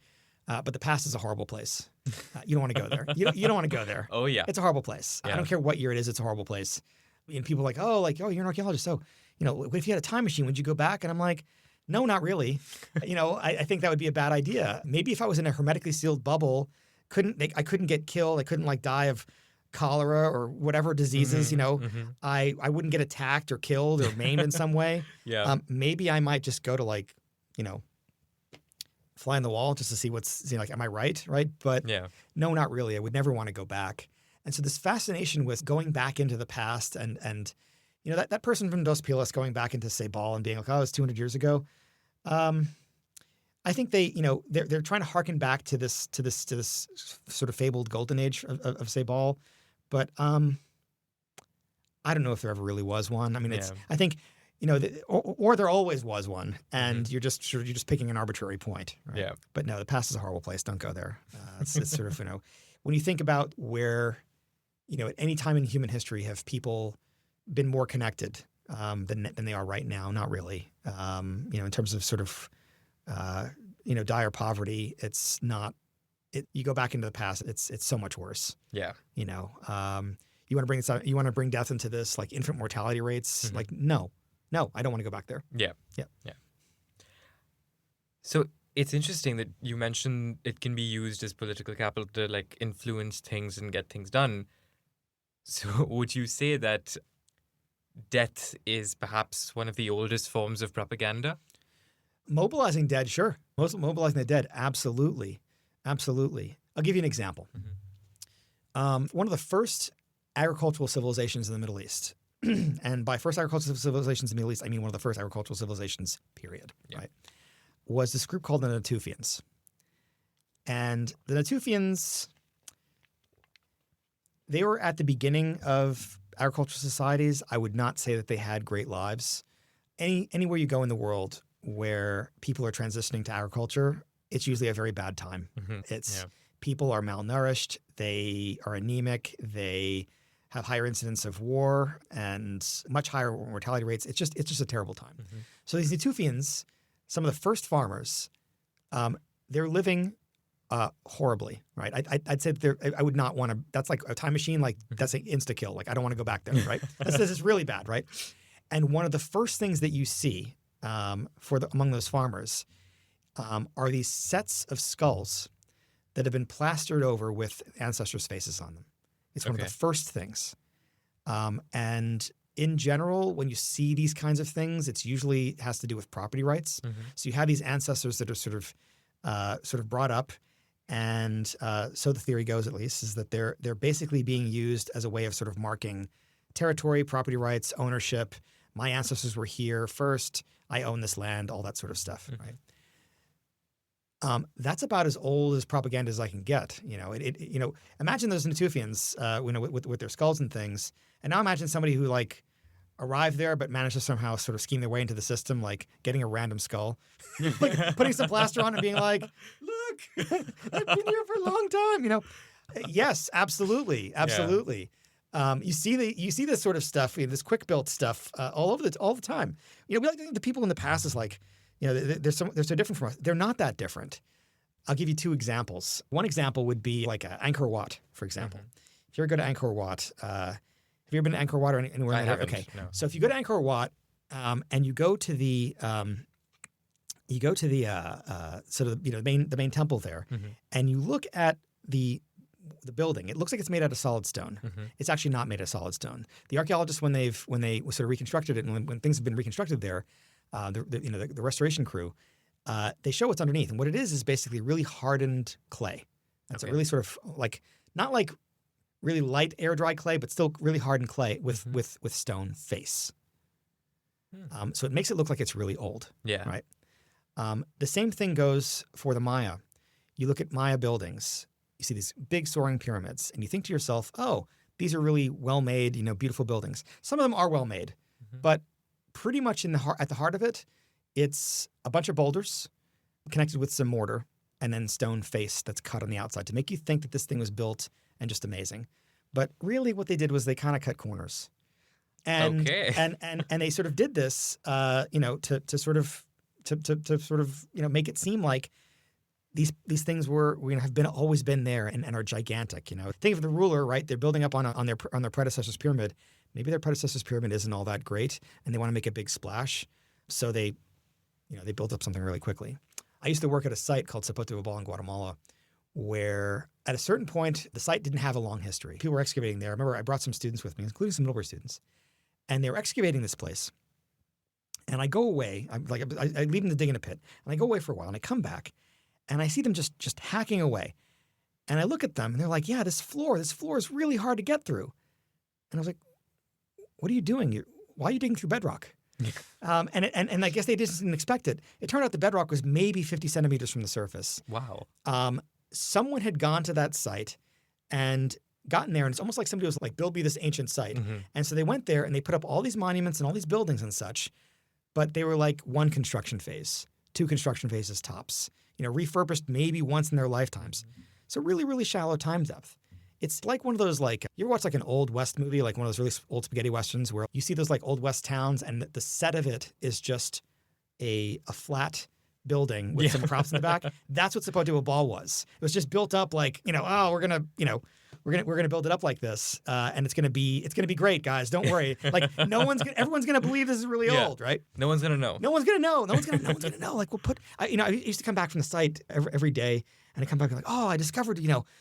but the past is a horrible place. You don't want to go there. You don't want to go there. Oh, yeah. It's a horrible place. I don't care what year it is, it's a horrible place. And people are like, oh, you're an archaeologist. So, if you had a time machine, would you go back? And I'm like, no, not really. I think that would be a bad idea. Maybe if I was in a hermetically sealed bubble, I couldn't get killed. I couldn't die of cholera or whatever diseases, I wouldn't get attacked or killed or maimed in some way. Maybe I might just go to fly on the wall just to see what's, am I right? But no, not really. I would never want to go back. And so this fascination with going back into the past and that person from Dos Pilas going back into Ceibal and being like, oh, it was 200 years ago. I think they're trying to harken back to this sort of fabled golden age of Ceibal. But I don't know if there ever really was one. I mean, I think, or there always was one, and you're just picking an arbitrary point. Right? Yeah. But no, the past is a horrible place. Don't go there. It's sort of, when you think about where, at any time in human history have people been more connected than they are right now? Not really. In terms of sort of, dire poverty, it's not. You go back into the past, it's so much worse. Yeah. You want to bring death into this, like infant mortality rates. Like, no, I don't want to go back there. Yeah. So it's interesting that you mentioned it can be used as political capital to influence things and get things done. So would you say that death is perhaps one of the oldest forms of propaganda? Mobilizing dead, sure. Mobilizing the dead, absolutely. Absolutely. I'll give you an example. One of the first agricultural civilizations in the Middle East, and by first agricultural civilizations in the Middle East, I mean one of the first agricultural civilizations, period, right, was this group called the Natufians. And the Natufians, they were at the beginning of agricultural societies. I would not say that they had great lives. Anywhere you go in the world where people are transitioning to agriculture, it's usually a very bad time. People are malnourished, they are anemic, they have higher incidence of war and much higher mortality rates. It's just a terrible time. So these Natufians, some of the first farmers, they're living horribly, right? I'd say that I would not want to. That's like a time machine. That's an insta kill. I don't want to go back there, right? This is really bad, right? And one of the first things that you see among those farmers are these sets of skulls that have been plastered over with ancestors' faces on them. It's one of Okay. the first things. And in general, when you see these kinds of things, it's usually has to do with property rights. Mm-hmm. So you have these ancestors that are sort of brought up, and so the theory goes, at least, is that they're basically being used as a way of sort of marking territory, property rights, ownership. My ancestors were here first. I own this land. All that sort of stuff, Mm-hmm. right? That's about as old as propaganda as I can get. Imagine those Natufians, with their skulls and things, and now imagine somebody who like arrived there but managed to somehow sort of scheme their way into the system, like getting a random skull, like putting some plaster on and being like, "Look, I've been here for a long time." Yes, absolutely. You see this sort of stuff, this quick built stuff all the time. We like to think the people in the past is like, they're so different from us. They're not that different. I'll give you two examples. One example would be like Angkor Wat, for example. Mm-hmm. If you ever go to Angkor Wat, have you ever been to Angkor Wat or anywhere? I haven't, Okay, no. so if you go to Angkor Wat and you go to the sort of the main temple there, Mm-hmm. and you look at the building, it looks like it's made out of solid stone. Mm-hmm. It's actually not made of solid stone. The archaeologists, when they sort of reconstructed it, and when things have been reconstructed there, the restoration crew, they show what's underneath, and what it is basically really hardened clay. That's a Okay. really sort of like not like really light air dry clay, but still really hardened clay with Mm-hmm. with stone face. Hmm. So it makes it look like it's really old. Yeah. Right. The same thing goes for the Maya. You look at Maya buildings, you see these big soaring pyramids, and you think to yourself, oh, these are really well-made, beautiful buildings. Some of them are well-made, Mhm. but pretty much at the heart of it, it's a bunch of boulders connected with some mortar and then stone face that's cut on the outside to make you think that this thing was built and just amazing. But really what they did was they kind of cut corners. And, Okay. and they sort of did this, to sort of make it seem like these things have always been there and are gigantic. Think of the ruler, right? They're building up on their predecessor's pyramid. Maybe their predecessor's pyramid isn't all that great, and they want to make a big splash, so they built up something really quickly. I used to work at a site called Zapote in Guatemala, where at a certain point the site didn't have a long history. People were excavating there. I remember I brought some students with me, including some Middlebury students, and they were excavating this place. And I go away. I leave them to dig in a pit, and I go away for a while, and I come back, and I see them just hacking away. And I look at them, and they're like, "Yeah, this floor is really hard to get through." And I was like, "What are you doing? Why are you digging through bedrock?" And I guess they just didn't expect it. It turned out the bedrock was maybe 50 centimeters from the surface. Wow. Someone had gone to that site and gotten there, and it's almost like somebody was like, "Build me this ancient site." Mm-hmm. And so they went there and they put up all these monuments and all these buildings and such, but they were like one construction phase, two construction phases tops. Refurbished maybe once in their lifetimes. So really, really shallow time depth. It's like one of those, like, you ever watch like an old West movie, like one of those really old spaghetti westerns where you see those like old West towns and the set of it is just a flat building with some props in the back. That's what Zapote Ball was. It was just built up like, we're gonna build it up like this, and it's gonna be great, guys. Don't worry. Like everyone's gonna believe this is really old, right? No one's gonna know. No one's gonna know. No one's gonna know. Like I used to come back from the site every day, and I come back and like, oh, I discovered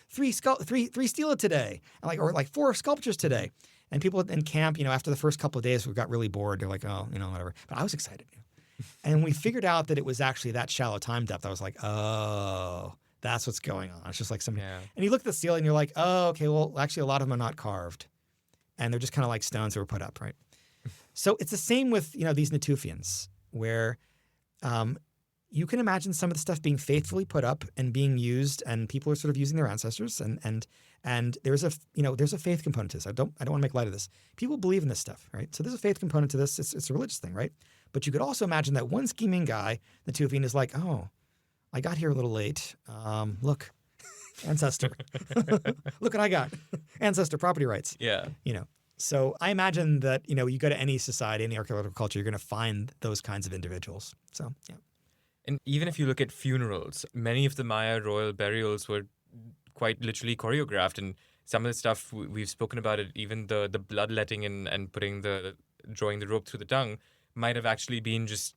three stela today, and or 4 sculptures today. And people in camp, after the first couple of days, we got really bored. They're like, oh, whatever. But I was excited. And we figured out that it was actually that shallow time depth. I was like, oh, that's what's going on. It's just like something. Yeah. And you look at the ceiling and you're like, oh, okay, well, actually, a lot of them are not carved. And they're just kind of like stones that were put up, right? So it's the same with, these Natufians, where you can imagine some of the stuff being faithfully put up and being used, and people are sort of using their ancestors, and there's a faith component to this. I don't want to make light of this. People believe in this stuff, right? So there's a faith component to this. It's a religious thing, right? But you could also imagine that one scheming guy, Natufian, is like, oh, I got here a little late. Look, ancestor. Look what I got. Ancestor property rights. Yeah. So I imagine that, you go to any society, any archaeological culture, you're going to find those kinds of individuals. So, yeah. And even if you look at funerals, many of the Maya royal burials were quite literally choreographed, and some of the stuff we've spoken about it, even the bloodletting and drawing the rope through the tongue might have actually been just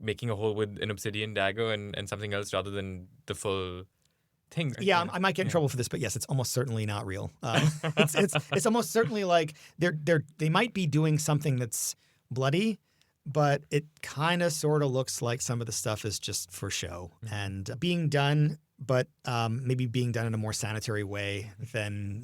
making a hole with an obsidian dagger and something else rather than the full thing. Right? Yeah, I might get in trouble for this, but yes, it's almost certainly not real. It's almost certainly like they might be doing something that's bloody, but it kind of sort of looks like some of the stuff is just for show and being done, but maybe being done in a more sanitary way than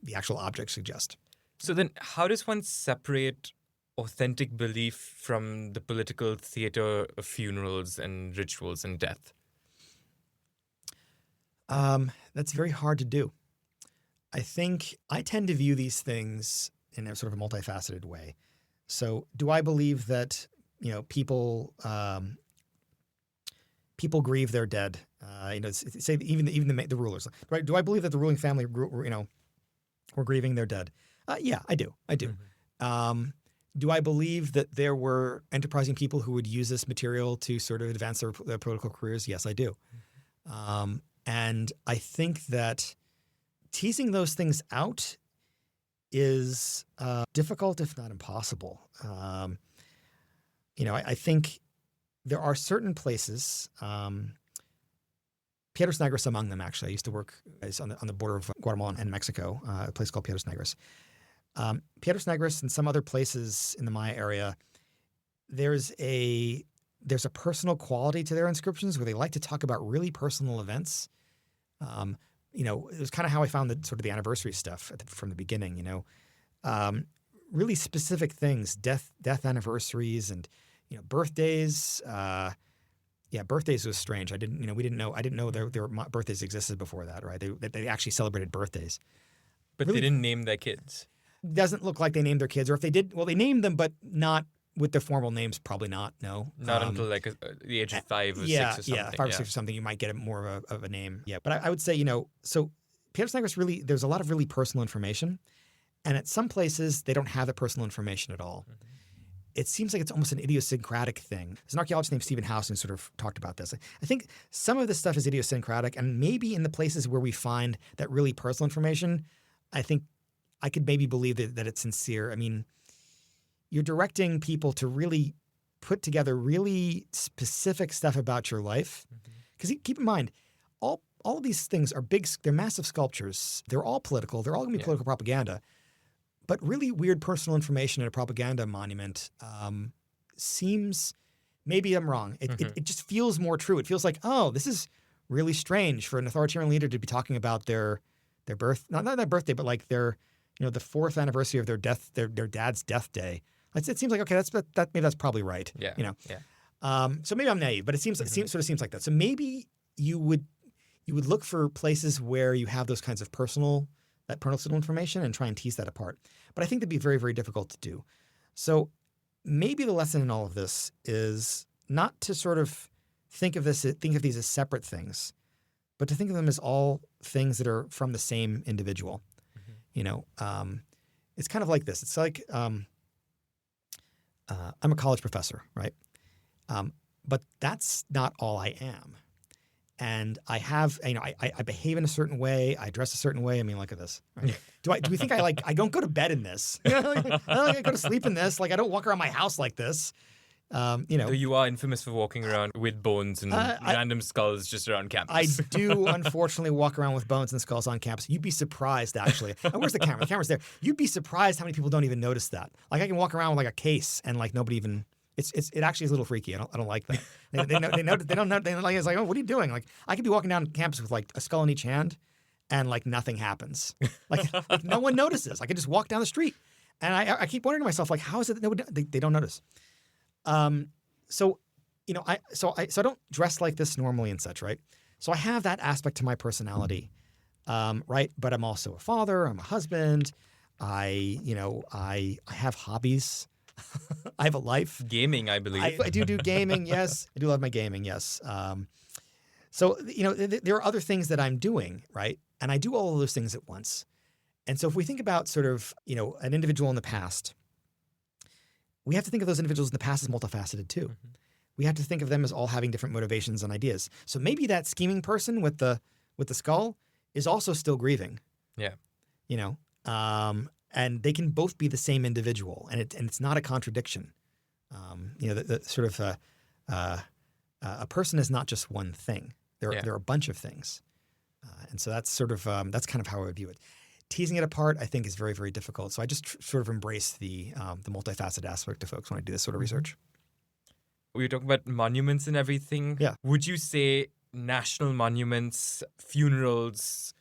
the actual objects suggest. So then, how does one separate authentic belief from the political theater of funerals and rituals and death? That's very hard to do. I think I tend to view these things in a sort of a multifaceted way. So, do I believe that people grieve their dead? Say even the rulers. Right? Do I believe that the ruling family, were grieving their dead? Yeah, I do. Do I believe that there were enterprising people who would use this material to sort of advance their political careers? Yes, I do. And I think that teasing those things out is difficult, if not impossible. I think there are certain places, Piedras Negras among them, actually. I used to work on the border of Guatemala and Mexico, a place called Piedras Negras. Piedras Negras and some other places in the Maya area, there's a personal quality to their inscriptions where they like to talk about really personal events. It was kind of how I found the anniversary stuff from the beginning. Really specific things, death anniversaries, and birthdays. Birthdays was strange. I didn't know there were birthdays existed before that. Right? They actually celebrated birthdays. But really, they didn't name their kids. Doesn't look like they named their kids, or if they did, well, they named them, but not with their formal names. Probably not. No, not until the age of 5 or 6 or something. Yeah, 5 or 6 or something. You might get more of a name. Yeah, but I would say so Piedras Negras really, there's a lot of really personal information, and at some places they don't have the personal information at all. Mm-hmm. It seems like it's almost an idiosyncratic thing. There's an archaeologist named Stephen House who sort of talked about this. I think some of this stuff is idiosyncratic, and maybe in the places where we find that really personal information, I think I could maybe believe that it's sincere. I mean, you're directing people to really put together really specific stuff about your life. Because keep in mind, all of these things are big, they're massive sculptures. They're all political. They're all going to be political propaganda. But really weird personal information in a propaganda monument seems, maybe I'm wrong. It just feels more true. It feels like, oh, this is really strange for an authoritarian leader to be talking about their birth, not their birthday, but like the 4th anniversary of their death, their dad's death day. It seems like, okay, maybe that's probably right. Yeah. So maybe I'm naive, but it sort of seems like that. So maybe you would look for places where you have those kinds of personal information and try and tease that apart. But I think that'd be very, very difficult to do. So maybe the lesson in all of this is not to sort of think of these as separate things, but to think of them as all things that are from the same individual. It's kind of like this. It's like I'm a college professor, right? But that's not all I am. And I have, I behave in a certain way. I dress a certain way. I mean, look at this. Right? Do we think I don't go to bed in this? I don't go to sleep in this. Like I don't walk around my house like this. You are infamous for walking around with bones and random skulls just around campus. I do, unfortunately, walk around with bones and skulls on campus. You'd be surprised, actually. Oh, where's the camera? The camera's there. You'd be surprised how many people don't even notice that. Like I can walk around with like a case and like nobody even. It actually is a little freaky. I don't like that. They don't know. It's like, oh, what are you doing? Like I could be walking down campus with like a skull in each hand, and like nothing happens. Like no one notices. I could just walk down the street, and I keep wondering to myself, like, how is it that they don't notice? So I don't dress like this normally and such, right? So I have that aspect to my personality, right? But I'm also a father. I'm a husband. I have hobbies. I have a life. Gaming, I believe. I do gaming, yes. I do love my gaming, yes. So, there are other things that I'm doing, right? And I do all of those things at once. And so if we think about sort of, an individual in the past, we have to think of those individuals in the past as multifaceted too. Mm-hmm. We have to think of them as all having different motivations and ideas. So maybe that scheming person with the skull is also still grieving. Yeah. And they can both be the same individual, and it's not a contradiction. The sort of a person is not just one thing. There are a bunch of things. And so that's sort of that's kind of how I would view it. Teasing it apart, I think, is very, very difficult. So I just sort of embrace the multifaceted aspect of folks when I do this sort of research. We were talking about monuments and everything. Yeah. Would you say national monuments, funerals,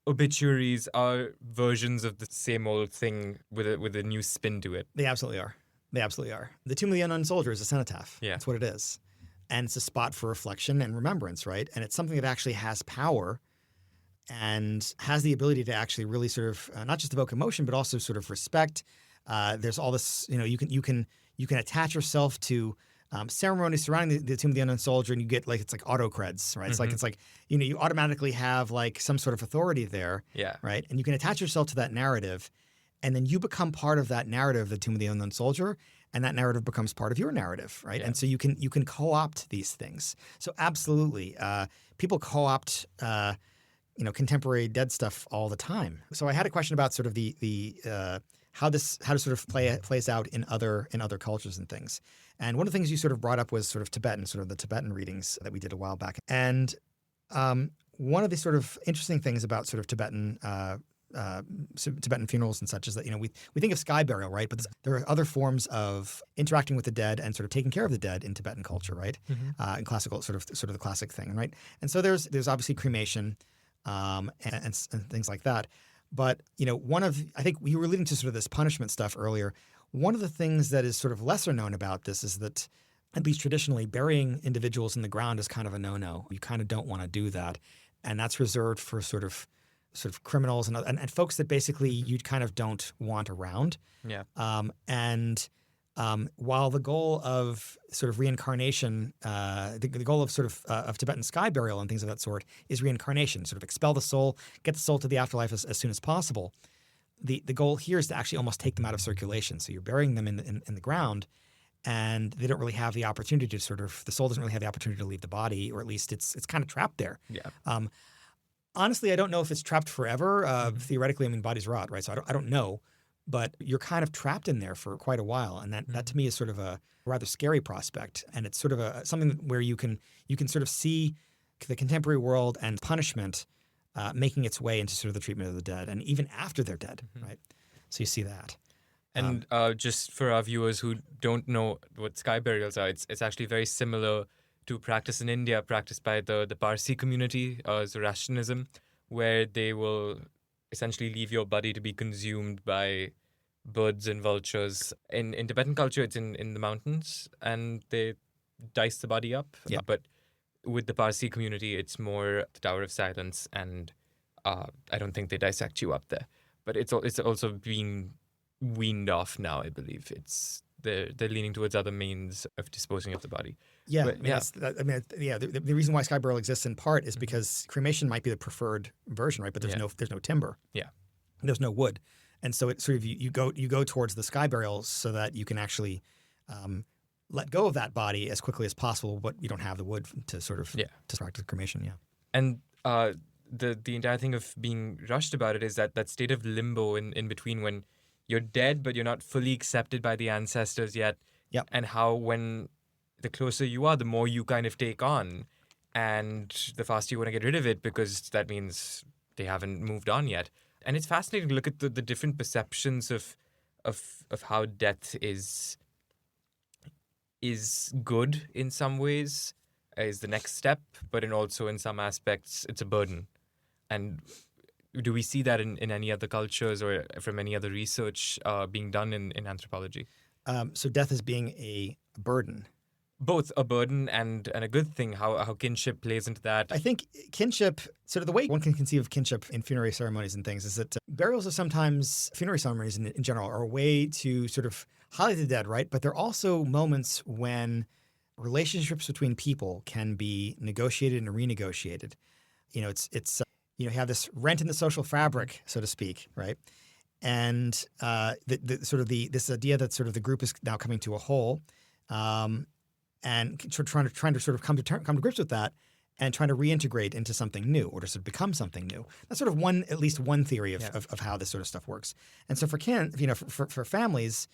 obituaries are versions of the same old thing with a new spin to it? They absolutely are. They absolutely are. The Tomb of the Unknown Soldier is a cenotaph. Yeah. That's what it is. And it's a spot for reflection and remembrance, right? And it's something that actually has power and has the ability to actually really sort of not just evoke emotion, but also sort of respect. There's all this, you can attach yourself to ceremonies surrounding the Tomb of the Unknown Soldier, and you get it's like auto creds, right? It's like you automatically have like some sort of authority there, right? And you can attach yourself to that narrative, and then you become part of that narrative, the Tomb of the Unknown Soldier, and that narrative becomes part of your narrative, right? And so you can co-opt these things. So absolutely, people co-opt contemporary dead stuff all the time. So I had a question about sort of the how this sort of plays out in other cultures and things. And one of the things you sort of brought up was sort of Tibetan, sort of the Tibetan readings that we did a while back. And one of the sort of interesting things about sort of Tibetan funerals and such is that we think of sky burial, right? But there are other forms of interacting with the dead and sort of taking care of the dead in Tibetan culture, right? In classical sort of the classic thing, right? And so there's obviously cremation and things like that. But I think we were alluding to sort of this punishment stuff earlier. One of the things that is sort of lesser known about this is that, at least traditionally, burying individuals in the ground is kind of a no-no. You kind of don't want to do that, and that's reserved for sort of criminals and folks that basically you kind of don't want around. Yeah. While the goal of sort of reincarnation, the goal of sort of Tibetan sky burial and things of that sort is reincarnation, sort of expel the soul, get the soul to the afterlife as soon as possible. The goal here is to actually almost take them out of circulation. So you're burying them in the ground, and they don't really have the opportunity to the soul doesn't really have the opportunity to leave the body, or at least it's kind of trapped there. Yeah. Honestly, I don't know if it's trapped forever. Theoretically, I mean, bodies rot, right? So I don't know. But you're kind of trapped in there for quite a while, and that to me is sort of a rather scary prospect. And it's sort of something where you can sort of see the contemporary world and punishment making its way into sort of the treatment of the dead, and even after they're dead, right? So you see that. And just for our viewers who don't know what sky burials are, it's actually very similar to practice in India, practiced by the Parsi community, Zoroastrianism, where they will essentially leave your body to be consumed by birds and vultures. In Tibetan culture, it's in the mountains, and they dice the body up. Yeah. But with the Parsi community, it's more the Tower of Silence, and I don't think they dissect you up there. But it's also being weaned off now, I believe. They're leaning towards other means of disposing of the body. Yeah, But, the reason why sky burial exists in part is because cremation might be the preferred version, right? But there's no timber. Yeah. There's no wood, and so it sort of you go towards the sky burial so that you can actually let go of that body as quickly as possible, but you don't have the wood to sort of to practice cremation. Yeah. And the entire thing of being rushed about it is that state of limbo in between when you're dead, but you're not fully accepted by the ancestors yet. Yep. And how when the closer you are, the more you kind of take on, and the faster you want to get rid of it, because that means they haven't moved on yet. And it's fascinating to look at the different perceptions of how death is good in some ways, is the next step, but also in some aspects it's a burden. And do we see that in any other cultures or from any other research being done in anthropology? So death as being a burden. Both a burden and a good thing, how kinship plays into that. I think kinship, sort of the way one can conceive of kinship in funerary ceremonies and things, is that burials are sometimes, funerary ceremonies in general, are a way to sort of highlight the dead, right? But they're also moments when relationships between people can be negotiated and renegotiated. It's you have this rent in the social fabric, so to speak, right? And this idea that sort of the group is now coming to a whole, and trying to sort of come to grips with that, and trying to reintegrate into something new, or to sort of become something new. That's sort of at least one theory of how this sort of stuff works. And so for families,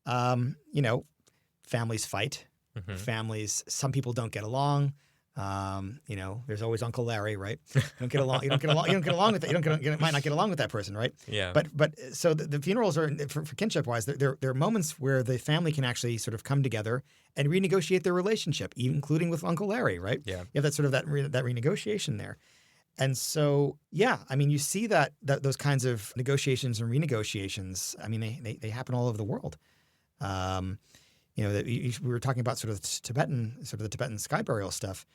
families fight. families. Some people don't get along. There's always Uncle Larry, right? You don't get along. You don't get along. You don't get along with that. Might not get along with that person, right? Yeah. But so the funerals are for kinship wise. There are moments where the family can actually sort of come together and renegotiate their relationship, including with Uncle Larry, right? Yeah. You have that sort of that renegotiation there. And so, yeah, I mean, you see that those kinds of negotiations and renegotiations. I mean, they happen all over the world. We were talking about sort of the Tibetan sky burial stuff.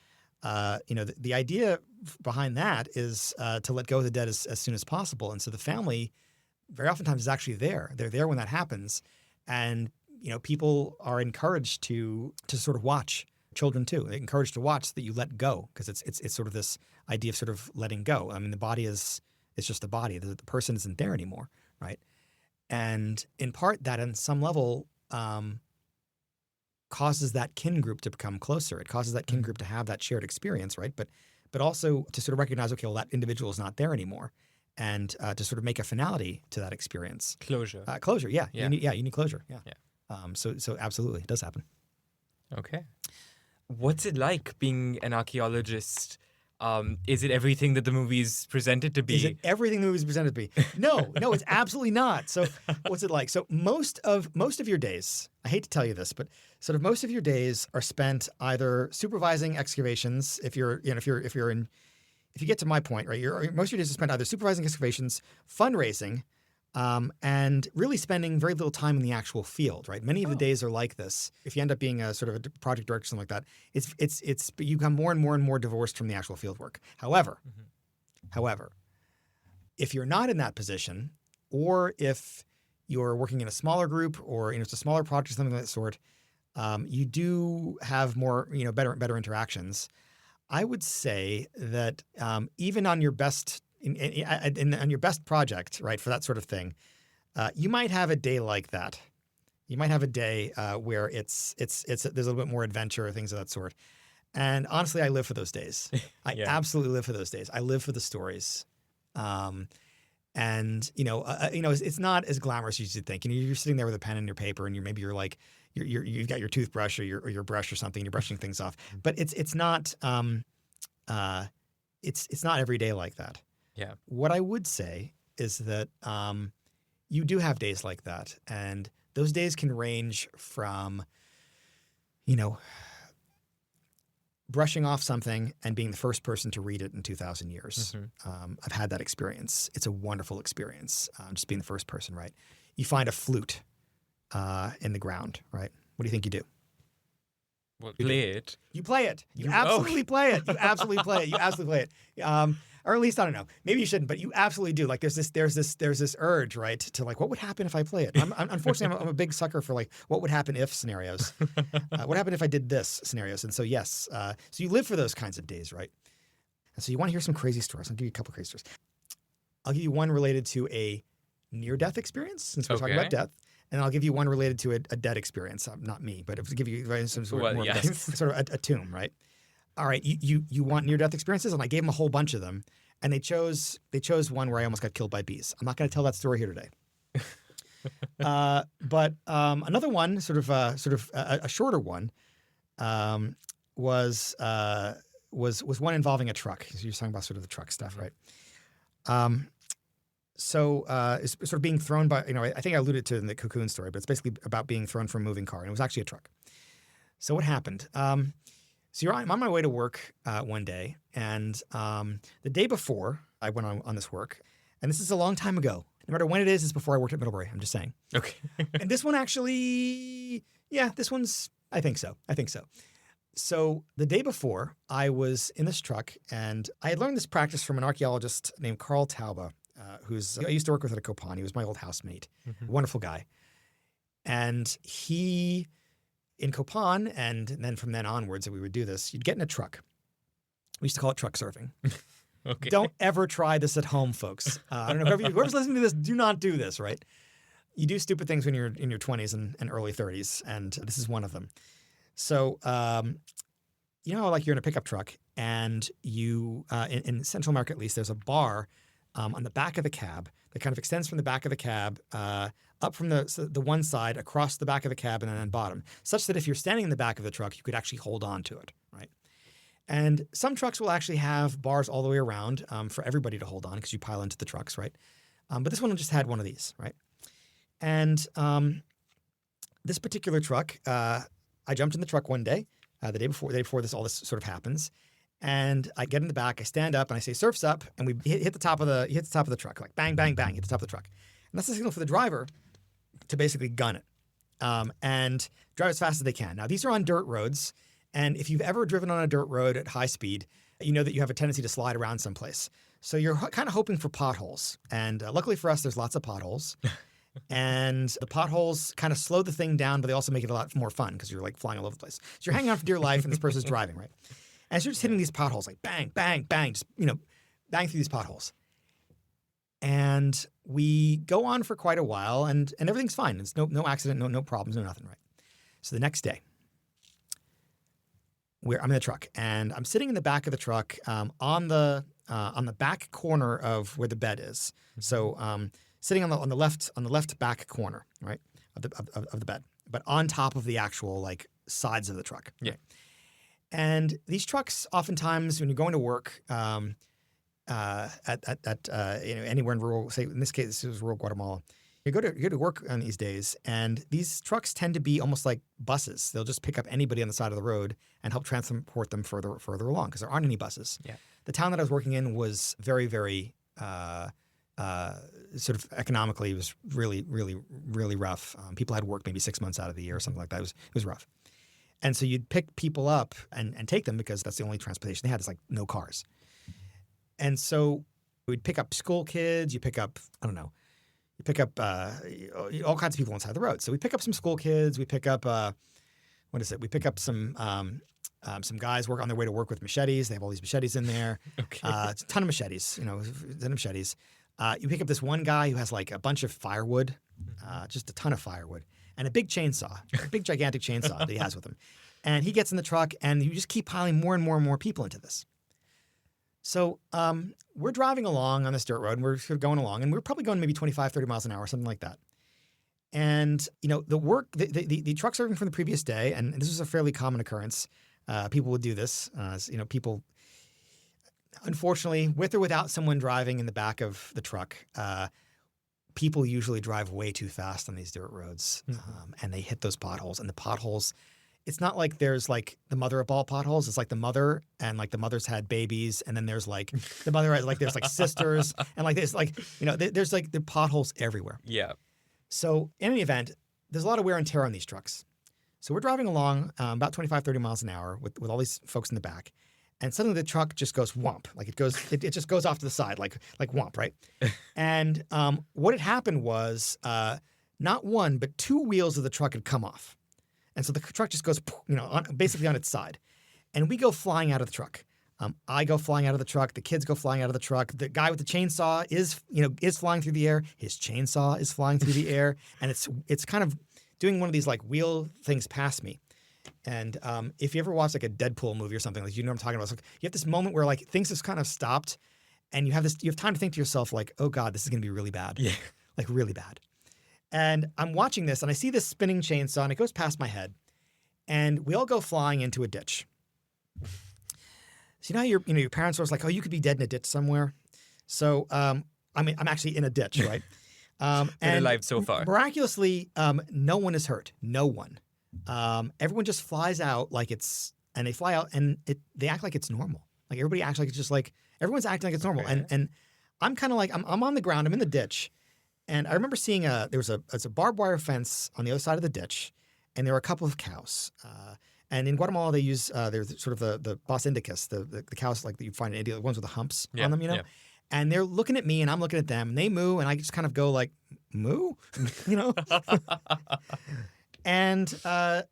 The idea behind that is to let go of the dead as soon as possible. And so the family very oftentimes is actually there. They're there when that happens. And, people are encouraged to sort of watch. Children too. They're encouraged to watch so that you let go, because it's sort of this idea of sort of letting go. I mean, the body it's just the body. The person isn't there anymore, right? And in part that on some level causes that kin group to become closer. It causes that kin group to have that shared experience, right? But also to sort of recognize, okay, well, that individual is not there anymore, and to sort of make a finality to that experience. Closure. Closure, yeah. Yeah. You need closure, yeah. So absolutely, it does happen. Okay. What's it like being an archaeologist? Is it everything that the movies presented to be? Is it everything the movies presented to be? No, it's absolutely not. So what's it like? So most of your days, I hate to tell you this, but sort of most of your days are spent either supervising excavations. If you get to my point, right, most of your days are spent either supervising excavations, fundraising, and really spending very little time in the actual field, right? Many of the days are like this. If you end up being a sort of a project director or something like that, it's you become more and more divorced from the actual field work. However, if you're not in that position, or if you're working in a smaller group, or it's a smaller project or something of that sort, you do have more, better interactions. I would say that even on your best on your best project, right, for that sort of thing, you might have a day like that. You might have a day where there's a little bit more adventure or things of that sort. And honestly, I live for those days. I absolutely live for those days. I live for the stories. It's not as glamorous as you'd think. You're sitting there with a pen and your paper, and you've got your toothbrush or your brush or something. You're brushing things off, but it's not every day like that. Yeah. What I would say is that you do have days like that, and those days can range from, brushing off something and being the first person to read it in 2,000 years. I've had that experience. It's a wonderful experience, just being the first person, right? You find a flute in the ground, right? What do you think you do? Well, play it. You play it. You absolutely play it. You absolutely play it. You absolutely play it. Or at least, I don't know. Maybe you shouldn't, but you absolutely do. Like there's this urge, right, to like, what would happen if I play it? Unfortunately, I'm a big sucker for like, what would happen if scenarios. What happened if I did this scenarios? And so yes, so you live for those kinds of days, right? And so you want to hear some crazy stories. I'll give you a couple crazy stories. I'll give you one related to a near-death experience, since we're talking about death. And I'll give you one related to a dead experience. Not me, but to give you some sort of sort of a tomb, right? All right, you want near-death experiences? And I gave them a whole bunch of them, and they chose one where I almost got killed by bees. I'm not going to tell that story here today. But another one, sort of a shorter one, was one involving a truck. So you're talking about sort of the truck stuff, right? So it's sort of being thrown by, I think I alluded to it in the cocoon story, but it's basically about being thrown from a moving car, and it was actually a truck. So what happened? So I'm on my way to work one day, and the day before I went on this work, and this is a long time ago. No matter when it is, it's before I worked at Middlebury. I'm just saying. Okay. And this one actually, I think so. So the day before, I was in this truck, and I had learned this practice from an archaeologist named Carl Tauber, I used to work with at Copan. He was my old housemate, wonderful guy. And he, in Copan, and then from then onwards that we would do this, you'd get in a truck. We used to call it truck surfing. Okay. Don't ever try this at home, folks. I don't know, whoever's listening to this, do not do this, right? You do stupid things when you're in your 20s and early 30s, and this is one of them. So, like you're in a pickup truck, and you, in Central America at least, there's a bar on the back of the cab that kind of extends from the back of the cab up from the one side across the back of the cabin and then bottom, such that if you're standing in the back of the truck, you could actually hold on to it, right? And some trucks will actually have bars all the way around for everybody to hold on because you pile into the trucks, right? But this one just had one of these, right? And this particular truck, I jumped in the truck one day, the day before all this sort of happens, and I get in the back, I stand up, and I say, "Surf's up," and we hit the top of the truck, like bang, bang, bang, hit the top of the truck, and that's the signal for the driver to basically gun it and drive as fast as they can. Now these are on dirt roads, and if you've ever driven on a dirt road at high speed, you know that you have a tendency to slide around someplace. So you're kind of hoping for potholes, and luckily for us, there's lots of potholes. And the potholes kind of slow the thing down, but they also make it a lot more fun because you're like flying all over the place. So you're hanging on for dear life, and this person's driving, right? And so you're just hitting these potholes, like bang, bang, bang, just bang through these potholes. And we go on for quite a while, and everything's fine. It's no accident, no problems, no nothing, right? So the next day, I'm in the truck, and I'm sitting in the back of the truck on the back corner of where the bed is. So sitting on the left back corner, right, of the bed, but on top of the actual like sides of the truck. Yeah. Right? And these trucks, oftentimes, when you're going to work anywhere in rural, say in this case, this is rural Guatemala, you go to work on these days, and these trucks tend to be almost like buses. They'll just pick up anybody on the side of the road and help transport them further along because there aren't any buses. Yeah. The town that I was working in was very, very sort of economically, it was really, really, really rough. People had work maybe 6 months out of the year or something like that. It was rough. And so you'd pick people up and take them because that's the only transportation they had. It's like no cars. And so we'd pick up school kids. You pick up, I don't know, you pick up all kinds of people inside the road. So we pick up some school kids. We pick up, We pick up some guys on their way to work with machetes. They have all these machetes in there. Okay. It's a ton of machetes, a ton of machetes. You pick up this one guy who has like a bunch of firewood, just a ton of firewood, and a big chainsaw, a big gigantic chainsaw that he has with him. And he gets in the truck, and you just keep piling more and more and more people into this. So we're driving along on this dirt road, and we're sort of going along, and we're probably going maybe 25, 30 miles an hour, something like that. And, the truck serving from the previous day, and this was a fairly common occurrence. People would do this. People, unfortunately, with or without someone driving in the back of the truck, people usually drive way too fast on these dirt roads, and they hit those potholes. And the potholes, it's not like there's like the mother of all potholes. It's like the mother, and like the mother's had babies, and then there's like the mother has there's like sisters, and like there's like there's like the potholes everywhere. Yeah. So in any event, there's a lot of wear and tear on these trucks. So we're driving along about 25, 30 miles an hour with all these folks in the back. And suddenly the truck just goes whomp. Like it just goes off to the side, like whomp, right? And what had happened was not one, but two wheels of the truck had come off. And so the truck just goes, basically on its side. And we go flying out of the truck. I go flying out of the truck. The kids go flying out of the truck. The guy with the chainsaw is flying through the air. His chainsaw is flying through the air. And it's kind of doing one of these like wheel things past me. And if you ever watch like a Deadpool movie or something, like you know what I'm talking about, it's like you have this moment where like things just kind of stopped, and you have time to think to yourself like, oh God, this is gonna be really bad. Yeah. Like really bad. And I'm watching this, and I see this spinning chainsaw, and it goes past my head, and we all go flying into a ditch. So your parents are like, oh, you could be dead in a ditch somewhere. So I'm actually in a ditch, right? Been alive so far. Miraculously, no one is hurt. No one. Everyone just flies out and they fly out, and they act like it's normal. Like everybody acts like it's just like everyone's acting like it's normal. Okay. And I'm kind of like I'm on the ground. I'm in the ditch, and I remember seeing there was a barbed wire fence on the other side of the ditch, and there were a couple of cows. And in Guatemala, they use there's sort of the Bos Indicus, the cows like that you find in India, the ones with the humps on them, Yeah. And they're looking at me, and I'm looking at them, and they moo, and I just kind of go like, moo, And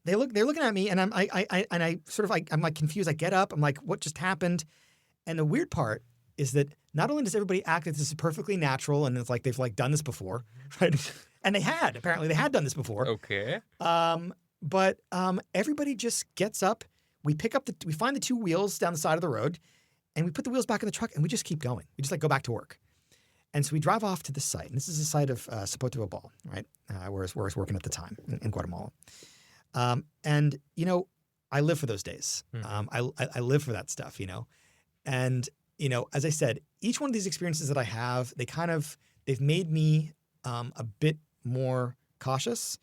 they're looking at me, and I'm like confused. I get up, I'm like, what just happened? And the weird part is that not only does everybody act like this is perfectly natural, and it's like they've like done this before, right? And they had done this before. Okay. But everybody just gets up. We find the two wheels down the side of the road, and we put the wheels back in the truck, and we just keep going. We just like go back to work. And so we drive off to the site. And this is the site of Zapote Ball, right? Where I was working at the time in Guatemala. And, you know, I live for those days. I live for that stuff, you know. And, you know, as I said, each one of these experiences that I have, they've made me a bit more cautious.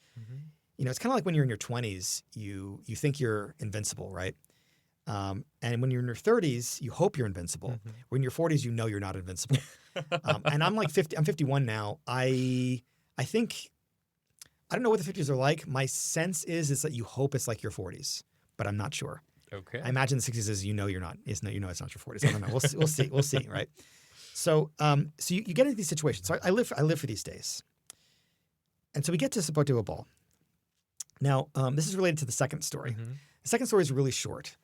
You know, it's kind of like when you're in your 20s, you think you're invincible, right? And when you're in your 30s, you hope you're invincible. When you're 40s, you know you're not invincible. And I'm like 50. I'm 51 now. I think I don't know what the 50s are like. My sense is that you hope it's like your 40s, but I'm not sure. Okay. I imagine the 60s is you know you're not. It's not, you know it's not your 40s. I don't know. We'll see. Right. So you get into these situations. So I live for these days. And so we get to Zapote Ball. Now this is related to the second story. The second story is really short.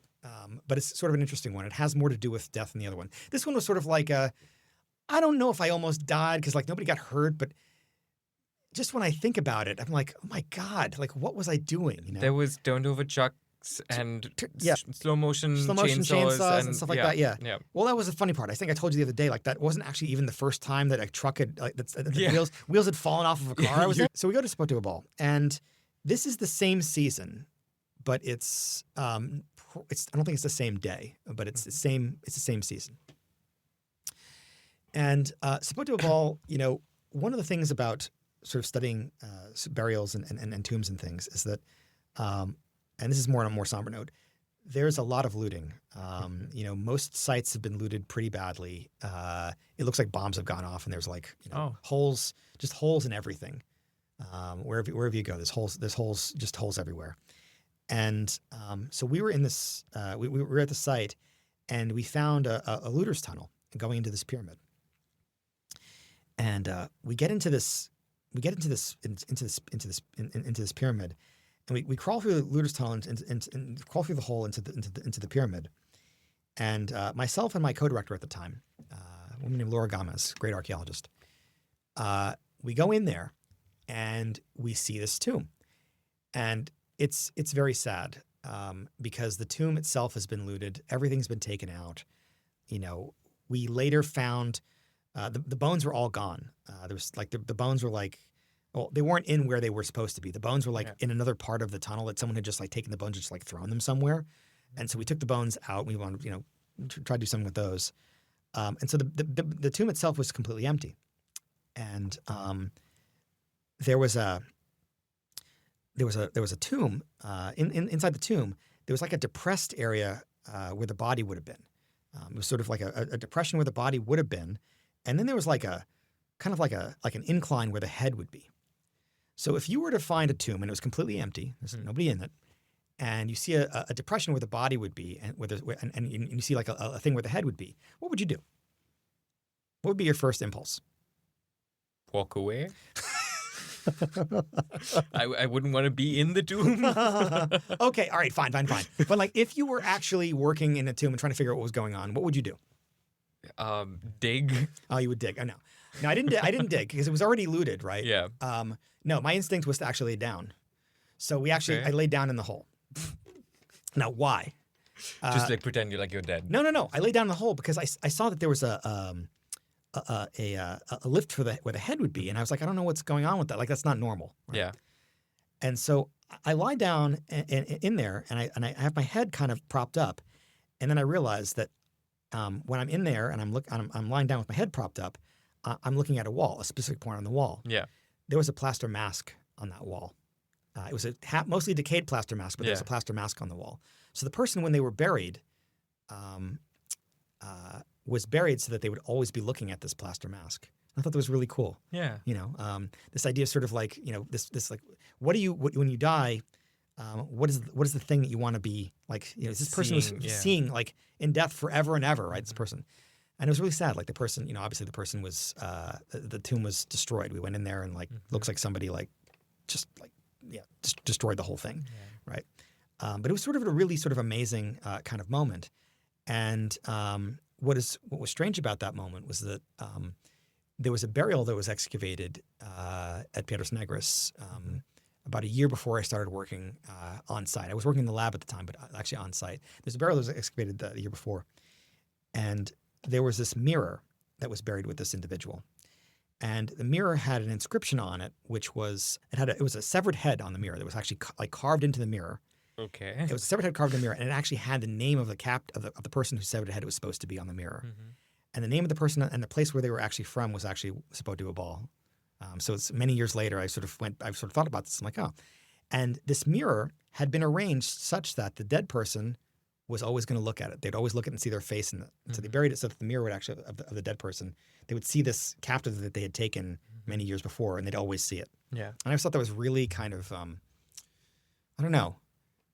But it's sort of an interesting one. It has more to do with death than the other one. This one was sort of like I don't know if I almost died because like nobody got hurt, but just when I think about it, I'm like, oh my God, like what was I doing? You know? There was turned over trucks and slow motion chainsaws and stuff like that. Yeah. Yeah. Well, that was the funny part. I think I told you the other day, like that wasn't actually even the first time that a truck had wheels had fallen off of a car. I was there. So we go to Zapote Ball, and this is the same season, but it's I don't think it's the same day, but it's the same season. And Zapote Ball, you know, one of the things about sort of studying burials and tombs and things is that, and this is more on a more somber note, there's a lot of looting. You know, most sites have been looted pretty badly. It looks like bombs have gone off, and there's like holes in everything. Wherever you go, there's holes everywhere. And so we were in this. We were at the site, and we found a looter's tunnel going into this pyramid. And we get into this pyramid, and we crawl through the looter's tunnel and crawl through the hole into the pyramid. And myself and my co-director at the time, a woman named Laura Gomez, great archaeologist, we go in there, and we see this tomb, and it's very sad because the tomb itself has been looted. Everything's been taken out. You know, we later found the bones were all gone. There was like the bones were like, well, they weren't in where they were supposed to be. The bones were like in another part of the tunnel that someone had just like taken the bones and just like thrown them somewhere. And so we took the bones out. We wanted, you know, try to do something with those. And so the tomb itself was completely empty. And there was a tomb inside the tomb. There was like a depressed area where the body would have been. It was sort of like a depression where the body would have been, and then there was like a kind of like an incline where the head would be. So if you were to find a tomb and it was completely empty, there's nobody in it, and you see a depression where the body would be, and and you see like a thing where the head would be, what would you do? What would be your first impulse? Walk away. I wouldn't want to be in the tomb. Okay, all right, fine. But like, if you were actually working in a tomb and trying to figure out what was going on, what would you do? Dig. Oh, you would dig. Oh no, I didn't dig because it was already looted, right? Yeah. No, my instinct was to actually lay down. So I laid down in the hole. Now, why? Just like pretend you're dead. No. I laid down in the hole because I saw that there was a lift for where the head would be, and I was like, I don't know what's going on with that. Like, that's not normal. Right? Yeah. And so I lie down in there, and I have my head kind of propped up, and then I realized that when I'm in there and I'm lying down with my head propped up, I'm looking at a wall, a specific point on the wall. Yeah. There was a plaster mask on that wall. It was a mostly decayed plaster mask, but there was a plaster mask on the wall. So the person, when they were buried, was buried so that they would always be looking at this plaster mask. I thought that was really cool. Yeah. You know, this idea of sort of like, you know, this like, when you die, what is the thing that you want to be like? You know, this person was seeing like in death forever and ever, right? This person, and it was really sad. Like the person, you know, obviously the person was the tomb was destroyed. We went in there and like looks like somebody like just destroyed the whole thing, right? But it was sort of a really sort of amazing kind of moment, and what was strange about that moment was that there was a burial that was excavated at Piedras Negras about a year before I started working on site. I was working in the lab at the time, but actually on site. There's a burial that was excavated the year before, and there was this mirror that was buried with this individual. And the mirror had an inscription on it, which was it was a severed head on the mirror that was actually like carved into the mirror. Okay. It was a severed head carved in the mirror, and it actually had the name of the person whose severed head it was supposed to be on the mirror. And the name of the person and the place where they were actually from was actually Sepodubal. So it's many years later, I sort of thought about this. I'm like, oh. And this mirror had been arranged such that the dead person was always going to look at it. They'd always look at it and see their face in it. So they buried it so that the mirror would actually, of the dead person, they would see this captive that they had taken many years before, and they'd always see it. Yeah. And I always thought that was really kind of, I don't know,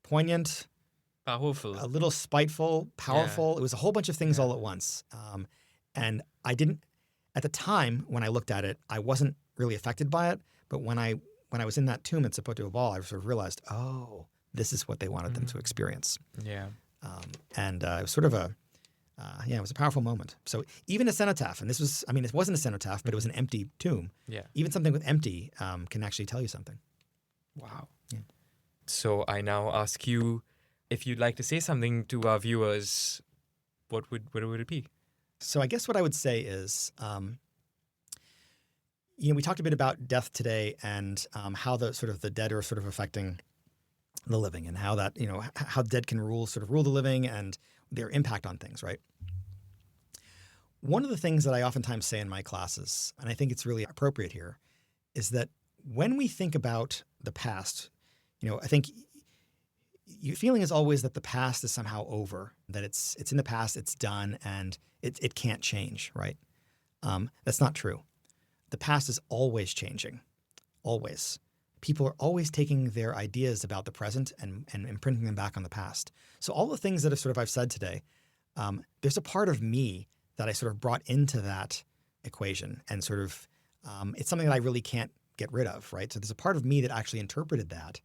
poignant, Powerful. a little spiteful, powerful. Yeah. It was a whole bunch of things all at once. And I didn't, at the time when I looked at it, I wasn't really affected by it. But when I was in that tomb at Sepodubal, I sort of realized, oh, this is what they wanted them to experience. Yeah. And it was sort of it was a powerful moment. So even a cenotaph, and it wasn't a cenotaph, but it was an empty tomb. Yeah. Even something with empty can actually tell you something. Wow. Yeah. So I now ask you, if you'd like to say something to our viewers, what would it be? So I guess what I would say is, we talked a bit about death today and how the dead are sort of affecting the living, and how that, how dead can rule the living and their impact on things, right? One of the things that I oftentimes say in my classes, and I think it's really appropriate here, is that when we think about the past, I think your feeling is always that the past is somehow over, that it's in the past, it's done, and it can't change, right? That's not true. The past is always changing, always. People are always taking their ideas about the present and imprinting them back on the past. So all the things that I've said today, there's a part of me that I sort of brought into that equation, and it's something that I really can't get rid of, right? So there's a part of me that actually interpreted that,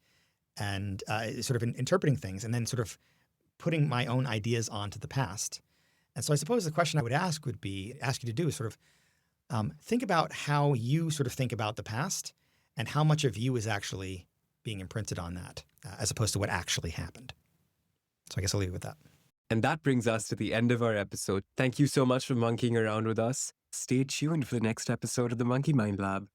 and interpreting things, and then sort of putting my own ideas onto the past. And so I suppose the question I would ask you to do is think about how you think about the past, and how much of you is actually being imprinted on that, as opposed to what actually happened. So I guess I'll leave it with that. And that brings us to the end of our episode. Thank you so much for monkeying around with us. Stay tuned for the next episode of the Monkey Mind Lab.